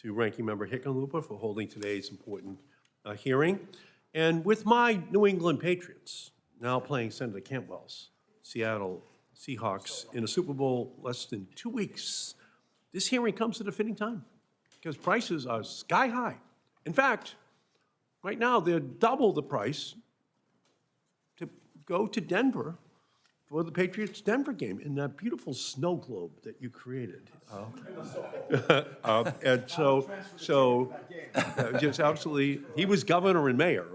to Ranking Member Hickenlooper for holding today's important hearing. And with my New England Patriots now playing Senator Cantwell's Seattle Seahawks in a Super Bowl less than 2 weeks, this hearing comes at a fitting time because prices are sky high. In fact, right now they're double the price to go to Denver for the Patriots-Denver game in that beautiful snow globe that you created. And so just absolutely, he was governor and mayor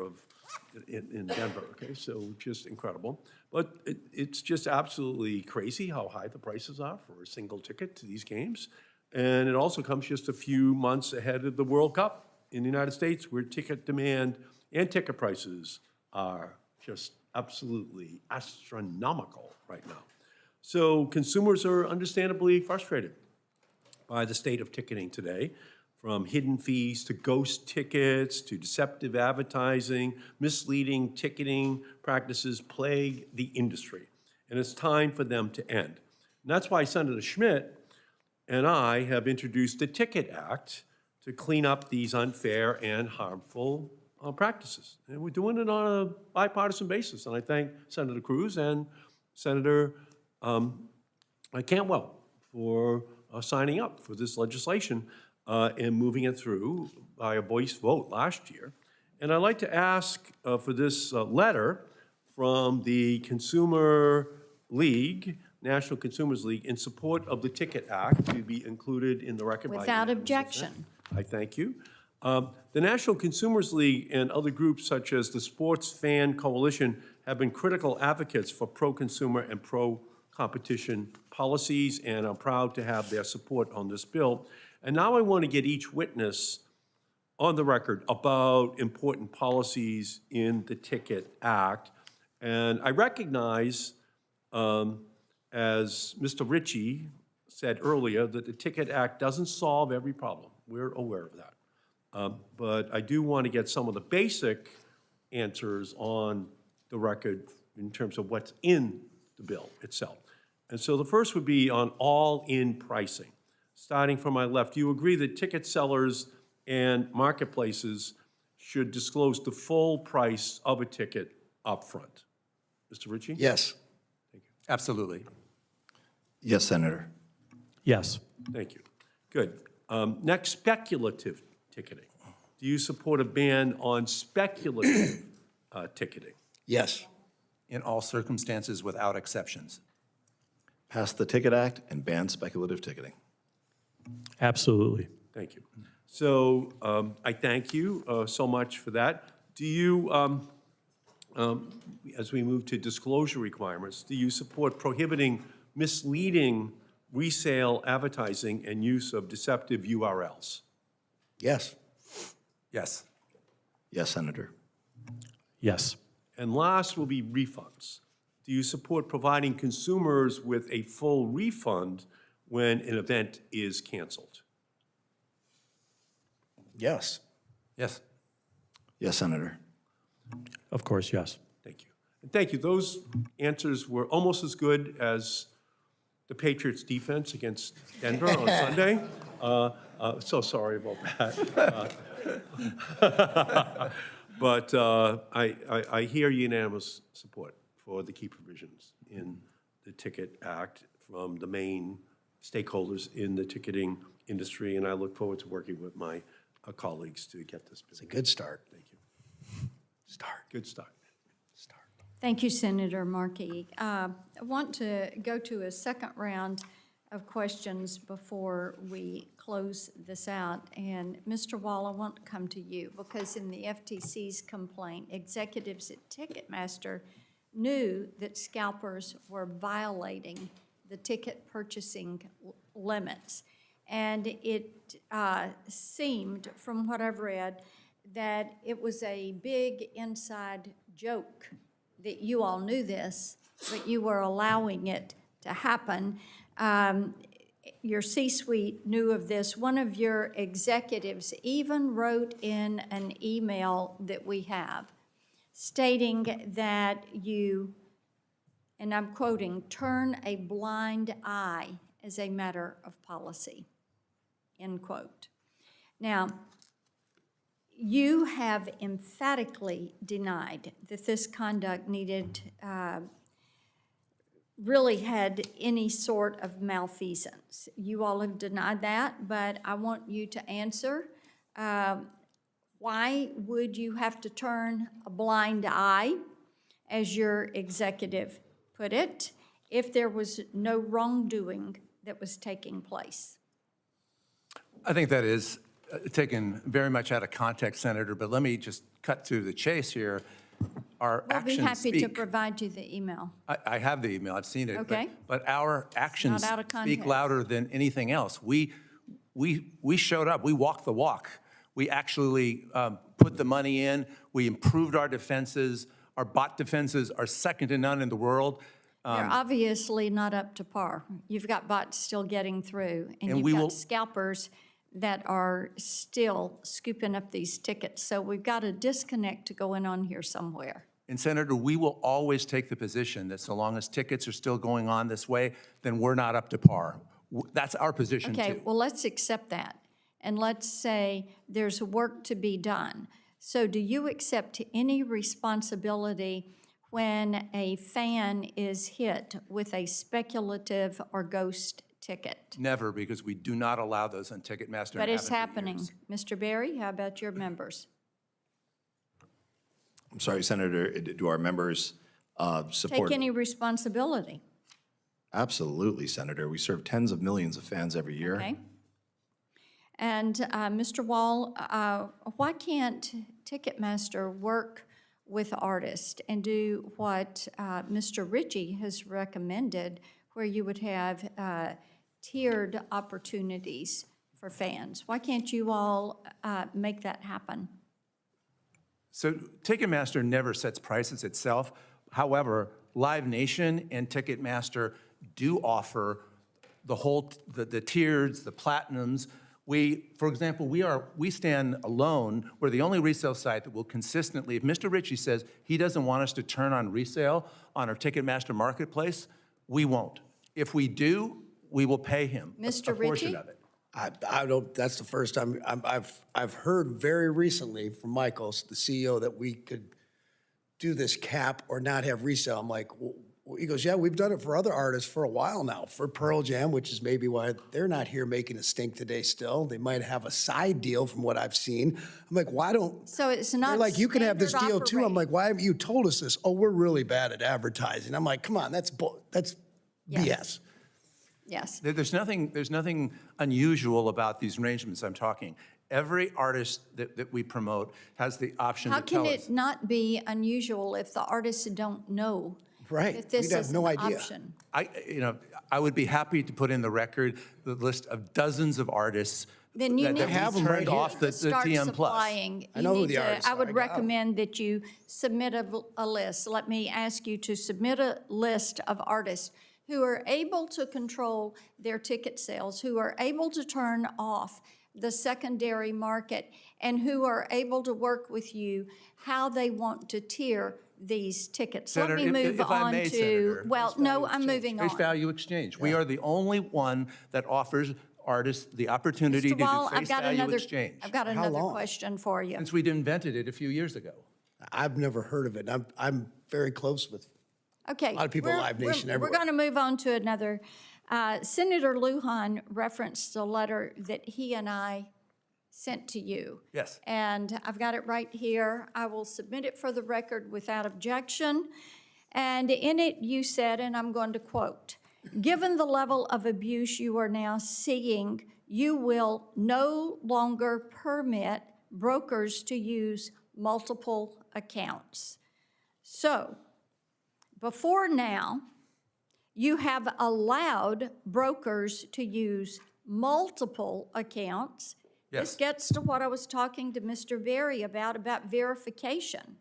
in Denver, okay, so just incredible. But it's just absolutely crazy how high the prices are for a single ticket to these games. And it also comes just a few months ahead of the World Cup in the United States, where ticket demand and ticket prices are just absolutely astronomical right now. So consumers are understandably frustrated by the state of ticketing today, from hidden fees to ghost tickets to deceptive advertising. Misleading ticketing practices plague the industry, and it's time for them to end. And that's why Senator Schmidt and I have introduced the Ticket Act to clean up these unfair and harmful practices. And we're doing it on a bipartisan basis. And I thank Senator Cruz and Senator Cantwell for signing up for this legislation and moving it through by a voice vote last year. And I'd like to ask for this letter from the Consumer League, National Consumers League, in support of the Ticket Act to be included in the record. Without objection. I thank you. The National Consumers League and other groups such as the Sports Fan Coalition have been critical advocates for pro-consumer and pro-competition policies, and I'm proud to have their support on this bill. And now I want to get each witness on the record about important policies in the Ticket Act. And I recognize, as Mr. Ritchie said earlier, that the Ticket Act doesn't solve every problem. We're aware of that. But I do want to get some of the basic answers on the record in terms of what's in the bill itself. And so the first would be on all-in pricing. Starting from my left, do you agree that ticket sellers and marketplaces should disclose the full price of a ticket up front? Mr. Ritchie? Yes. Absolutely. Yes, Senator. Yes. Thank you. Good. Next, speculative ticketing. Do you support a ban on speculative ticketing? Yes. In all circumstances, without exceptions. Pass the Ticket Act and ban speculative ticketing. Absolutely. Thank you. So I thank you so much for that. Do you, as we move to disclosure requirements, do you support prohibiting misleading resale advertising and use of deceptive URLs? Yes. Yes. Yes, Senator. Yes. And last will be refunds. Do you support providing consumers with a full refund when an event is canceled? Yes. Yes. Yes, Senator. Of course, yes. Thank you. And thank you. Those answers were almost as good as the Patriots' defense against Denver on Sunday. So sorry about that. But I hear unanimous support for the key provisions in the Ticket Act from the main stakeholders in the ticketing industry, and I look forward to working with my colleagues to get this bill. It's a good start. Thank you. Good start. Thank you, Senator Markey. I want to go to a second round of questions before we close this out. And Mr. Wall, I want to come to you because in the FTC's complaint, executives at Ticketmaster knew that scalpers were violating the ticket purchasing limits. And it seemed, from what I've read, that it was a big inside joke that you all knew this, but you were allowing it to happen. Your C-suite knew of this. One of your executives even wrote in an email that we have stating that you, and I'm quoting, turn a blind eye as a matter of policy, end quote. Now, you have emphatically denied that this conduct really had any sort of malfeasance. You all have denied that, but I want you to answer. Why would you have to turn a blind eye, as your executive put it, if there was no wrongdoing that was taking place? I think that is taken very much out of context, Senator, but let me just cut to the chase here. Our actions We'll be happy to speak. provide you the email. I have the email, I've seen it. Okay. But our actions out of speak context. louder than anything else. We showed up, we walked the walk. We actually put the money in, we improved our defenses. Our bot defenses are second to none in the world. They're obviously not up to par. You've got bots still getting through, and And you've we got will- scalpers that are still scooping up these tickets. So we've got a disconnect going on here somewhere. And Senator, we will always take the position that so long as tickets are still going on this way, then we're not up to par. That's our position too. Okay, well, let's accept that. And let's say there's work to be done. So do you accept any responsibility when a fan is hit with a speculative or ghost ticket. Never, because we do not allow those on Ticketmaster. But and it's haven't for happening. years. Mr. Berry, how about your members? I'm sorry, Senator, do our members support? Take any responsibility, Absolutely, Senator. We serve tens of millions of fans every year. okay? And Mr. Wall, why can't Ticketmaster work with artists and do what Mr. Ritchie has recommended, where you would have tiered opportunities for fans? Why can't you all make that happen? So Ticketmaster never sets prices itself. However, Live Nation and Ticketmaster do offer the whole, the tiers, the platinums. For example, we stand alone. We're the only resale site that will consistently, if Mr. Ritchie says he doesn't want us to turn on resale on our Ticketmaster marketplace, we won't. If we do, we will pay him a Mr. portion Ritchie? of it. I don't, that's the first time, I've heard very recently from Michaels, the CEO, that we could do this cap or not have resale. I'm like, well, he goes, yeah, we've done it for other artists for a while now, for Pearl Jam, which is maybe why they're not here making a stink today still. They might have a side deal from what I've seen. I'm like, why don't, So it's not they're like, you can have this standard deal too. I'm operating. like, why haven't you told us this? Oh, we're really bad at advertising. I'm like, come on, that's BS. Yes. There's nothing unusual about these arrangements I'm talking. Every artist that we promote has the option How to tell can us. it not be unusual if the artists don't know Right. that this We'd have is no an idea. option? I would be happy to put in the record the list of dozens of artists Then you that need we have 'em turned right here. off the Start TM Plus. supplying. I You know who need the to- artists I are. would I got 'em. recommend that you submit a list. Let me ask you to submit a list of artists who are able to control their ticket sales, who are able to turn off the secondary market, and who are able to work with you how they want to tier these tickets. Let Senator, me move if I on may, to, Senator, well, no, I'm moving Face on. value exchange. We are the only one that offers artists the opportunity Mr. to do Wall, face value exchange. I've got another long? question for you. Since we'd invented it a few years ago. I've never heard of it. I'm very close with Okay. a lot of people at we're- Live Nation We're everywhere. going to move on to another. Senator Lujan referenced a letter that he and I sent to you. Yes. And I've got it right here. I will submit it for the record without objection. And in it, you said, and I'm going to quote, "Given the level of abuse you are now seeing, you will no longer permit brokers to use multiple accounts." So, before now, you have allowed brokers to use multiple accounts. This Yes. gets to what I was talking to Mr. Berry about verification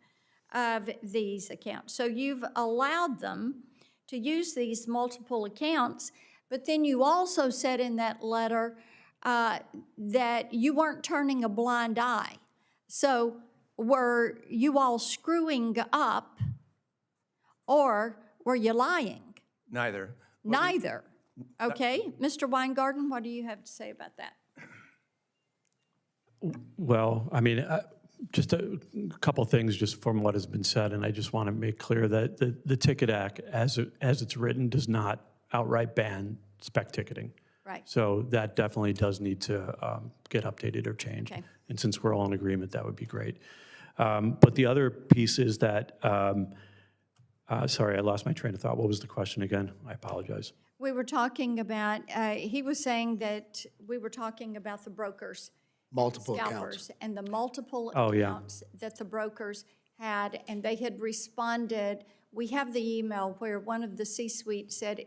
of these accounts. So you've allowed them to use these multiple accounts, but then you also said in that letter that you weren't turning a blind eye. So were you all screwing up, or were you lying? Neither. Neither. Okay, Mr. Weingarten, what do you have to say about that? Well, I mean, just a couple things just from what has been said, and I just want to make clear that the Ticket Act, as it's written, does not outright ban spec ticketing. Right. So that definitely does need to get updated or changed. Okay. And since we're all in agreement, that would be great. But the other piece is that, sorry, I lost my train of thought. What was the question again? I apologize. We were talking about, he was saying that we were talking about the brokers. Multiple accounts. Scalpers, and the multiple Oh, yeah. accounts that the brokers had, and they had responded. We have the email where one of the C-suite said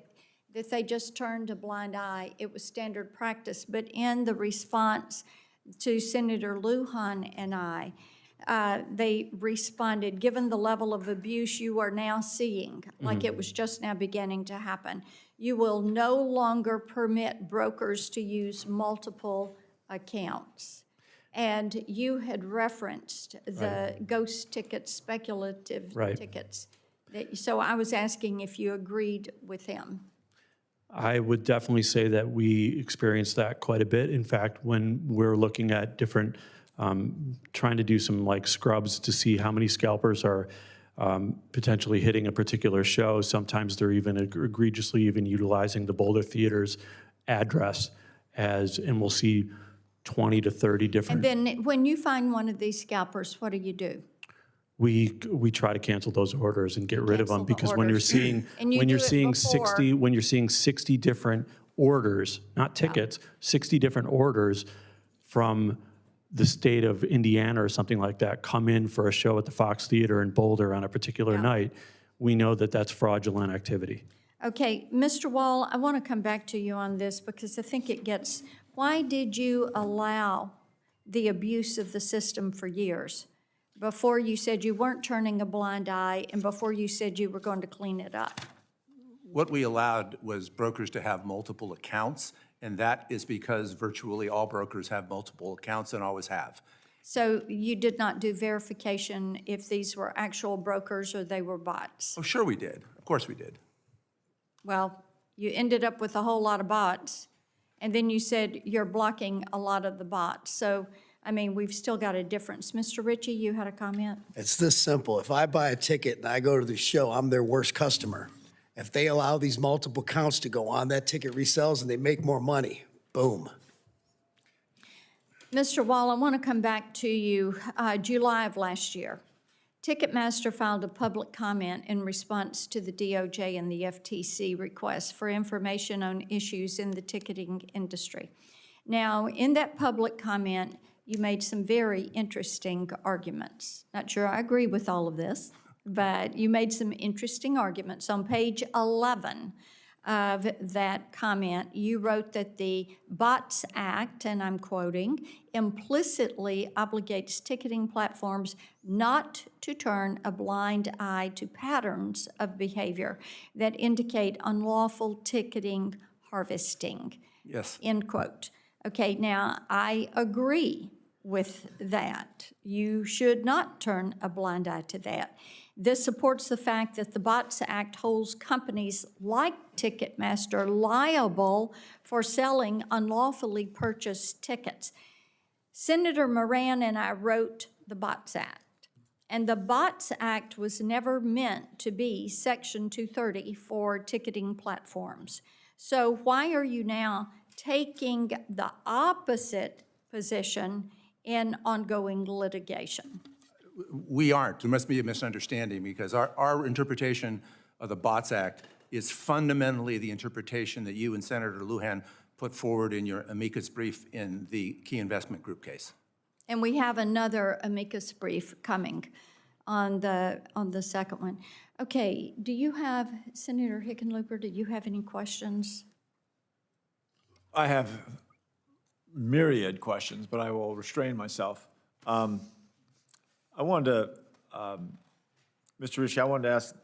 that they just turned a blind eye. It was standard practice. But in the response to Senator Lujan and I, they responded, "Given the level of abuse you are now seeing," like it was just now beginning to happen, "you will no longer permit brokers to use multiple accounts." And you had referenced the ghost tickets, speculative Right. tickets. So I was asking if you agreed with him. I would definitely say that we experience that quite a bit. In fact, when we're looking at different, trying to do some like scrubs to see how many scalpers are potentially hitting a particular show, sometimes they're even egregiously even utilizing the Boulder theaters address and we'll see 20 to 30 different. And then when you find one of these scalpers, what do? We try to cancel those orders and get rid of them, Cancel the because when you're orders. seeing, And you when do you're it seeing before. 60, when you're seeing 60 different orders, not tickets, 60 different orders from the state of Indiana or something like that come in for a show at the Fox Theater in Boulder on a particular night, we know that that's fraudulent activity. Okay, Mr. Wall, I want to come back to you on this because I think it gets, why did you allow the abuse of the system for years? Before you said you weren't turning a blind eye, and before you said you were going to clean it up. What we allowed was brokers to have multiple accounts, and that is because virtually all brokers have multiple accounts and always have. So you did not do verification if these were actual brokers or they were bots? Oh, sure we did. Of course we did. Well, you ended up with a whole lot of bots, and then you said you're blocking a lot of the bots. So, I mean, we've still got a difference. Mr. Ritchie, you had a comment? It's this simple. If I buy a ticket and I go to the show, I'm their worst customer. If they allow these multiple counts to go on, that ticket resells and they make more money. Boom. Mr. Wall, I want to come back to you. July of last year, Ticketmaster filed a public comment in response to the DOJ and the FTC request for information on issues in the ticketing industry. Now, in that public comment, you made some very interesting arguments. Not sure I agree with all of this, but you made some interesting arguments. On page 11 of that comment, you wrote that the Bots Act, and I'm quoting, implicitly obligates ticketing platforms not to turn a blind eye to patterns of behavior that indicate unlawful ticketing harvesting. Yes. End quote. Okay, now I agree with that. You should not turn a blind eye to that. This supports the fact that the Bots Act holds companies like Ticketmaster liable for selling unlawfully purchased tickets. Senator Moran and I wrote the Bots Act, and the Bots Act was never meant to be Section 230 for ticketing platforms. So why are you now taking the opposite position in ongoing litigation? We aren't. There must be a misunderstanding, because our interpretation of the Bots Act is fundamentally the interpretation that you and Senator Lujan put forward in your amicus brief in the Key Investment Group case. And we have another amicus brief coming on the second one. Okay, do you have, Senator Hickenlooper, do you have any questions? I have myriad questions, but I will restrain myself. I wanted to, Mr. Ritchie, I wanted to ask,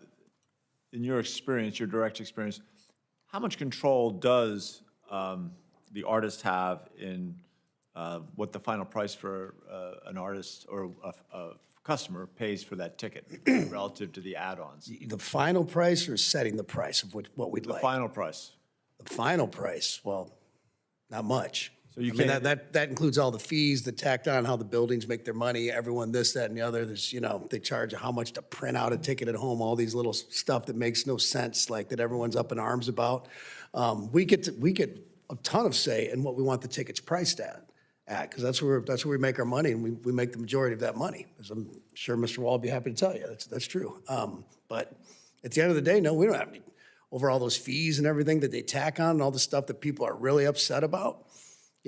in your experience, your direct experience, how much control does the artist have in what the final price for an artist or a customer pays for that ticket relative to the add-ons? The final price or setting the price of what we'd The like? final price. The final price, well, not much. So you I mean, can't- that includes all the fees, the tacked on, how the buildings make their money, everyone this, that, and the other. There's, they charge how much to print out a ticket at home, all these little stuff that makes no sense, like that everyone's up in arms about. We get a ton of say in what we want the tickets priced at, because that's where we make our money, and we make the majority of that money. As I'm sure Mr. Wall will be happy to tell you, that's true. But at the end of the day, no, we don't have any, over all those fees and everything that they tack on and all the stuff that people are really upset about.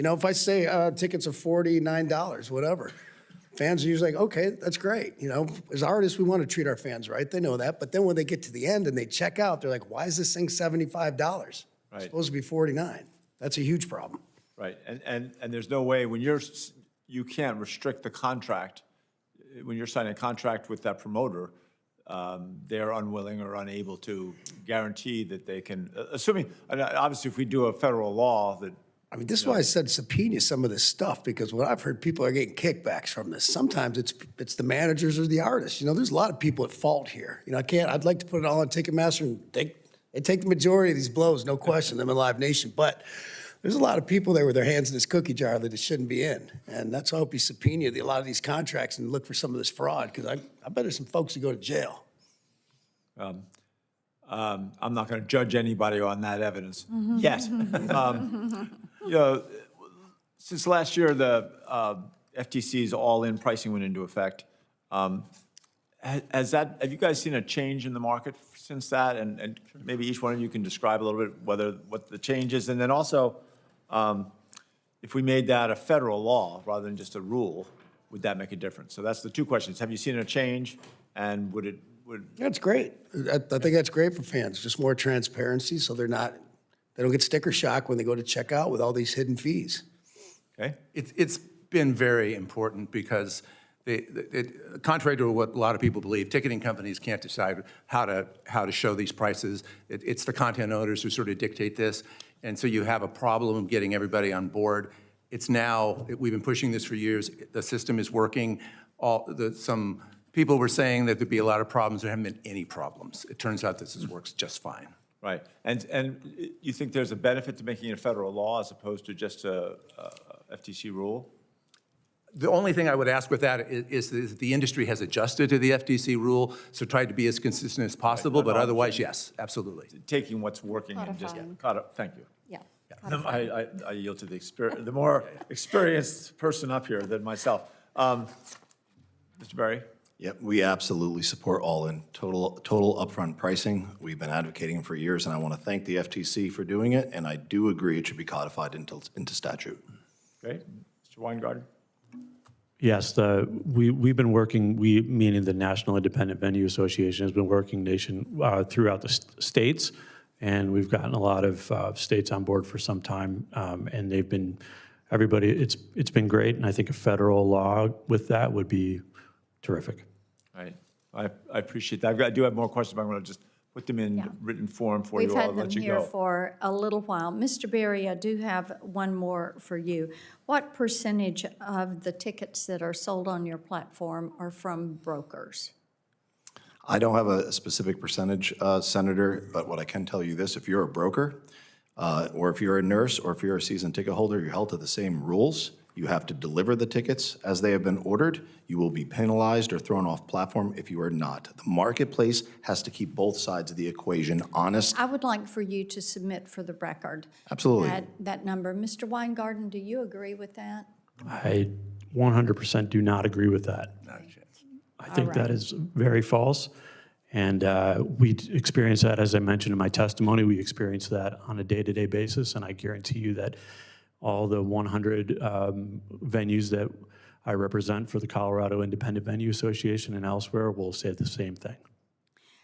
If I say tickets are $49, whatever, fans are usually like, okay, that's great. As artists, we want to treat our fans right. They know that. But then when they get to the end and they check out, they're like, why is this thing $75? Right. It's supposed to be $49. That's a huge problem. Right, and there's no way, when you can't restrict the contract, when you're signing a contract with that promoter, they're unwilling or unable to guarantee that they can, assuming, and obviously if we do a federal law that. I mean, this is why I said subpoena some of this stuff, because what I've heard, people are getting kickbacks from this. Sometimes it's the managers or the artists. There's a lot of people at fault here. I'd like to put it all on Ticketmaster, and they take the majority of these blows, no question, them in Live Nation. But there's a lot of people there with their hands in this cookie jar that it shouldn't be in. And that's why I hope you subpoena a lot of these contracts and look for some of this fraud, because I bet there's some folks who go to jail. I'm not going to judge anybody on that evidence yet. You know, since last year, the FTC's all-in pricing went into effect. Have you guys seen a change in the market since that? And maybe each one of you can describe a little bit what the change is. And then also, if we made that a federal law rather than just a rule, would that make a difference? So that's the two questions. Have you seen a change, and would? That's great. I think that's great for fans, just more transparency so they don't get sticker shock when they go to check out with all these hidden fees. Okay. It's been very important because contrary to what a lot of people believe, ticketing companies can't decide how to show these prices. It's the content owners who sort of dictate this. And so you have a problem getting everybody on board. It's now, we've been pushing this for years. The system is working. Some people were saying that there'd be a lot of problems. There haven't been any problems. It turns out this works just fine. Right. And you think there's a benefit to making it a federal law as opposed to just a FTC rule? The only thing I would ask with that is the industry has adjusted to the FTC rule, so tried to be as consistent as possible, but otherwise, yes, absolutely. Taking what's working and just thank you. Yeah. I yield to the more experienced person up here than myself. Mr. Berry? Yep, we absolutely support all-in, total upfront pricing. We've been advocating for years, and I want to thank the FTC for doing it, and I do agree it should be codified into statute. Okay. Mr. Weingarten? Yes, we've been working, meaning the National Independent Venue Association, has been working throughout the states, and we've gotten a lot of states on board for some time, and they've been, it's been great, and I think a federal law with that would be terrific. Right. I appreciate that. I do have more questions, but I'm going to just put them in written form for you all. We've had them here for a little while. Mr. Berry, I do have one more for you. What percentage of the tickets that are sold on your platform are from brokers? I don't have a specific percentage, Senator, but what I can tell you this, if you're a broker, or if you're a nurse, or if you're a season ticket holder, you're held to the same rules. You have to deliver the tickets as they have been ordered. You will be penalized or thrown off platform if you are not. The marketplace has to keep both sides of the equation honest. I would like for you to submit for the record. Absolutely. That number. Mr. Weingarten, do you agree with that? I 100% do not agree with that. Not a chance. I think that is very false. And we experience that, as I mentioned in my testimony, we experience that on a day-to-day basis. And I guarantee you that all the 100 venues that I represent for the Colorado Independent Venue Association and elsewhere will say the same thing.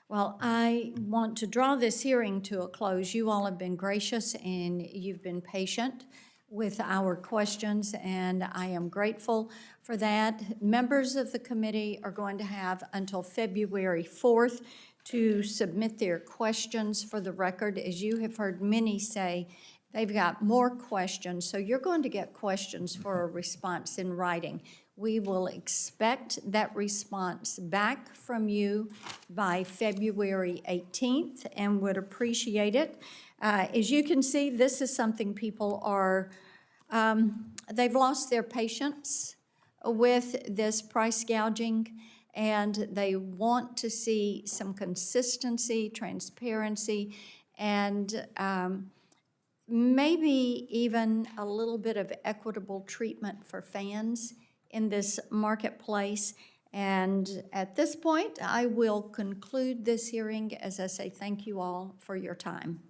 Well, I want to draw this hearing to a close. You all have been gracious and you've been patient with our questions, and I am grateful for that. Members of the committee are going to have until February 4th to submit their questions for the record. As you have heard many say, they've got more questions, so you're going to get questions for a response in writing. We will expect that response back from you by February 18th and would appreciate it. As you can see, this is something people are, they've lost their patience with this price gouging, and they want to see some consistency, transparency, and maybe even a little bit of equitable treatment for fans in this marketplace. And at this point, I will conclude this hearing as I say thank you all for your time.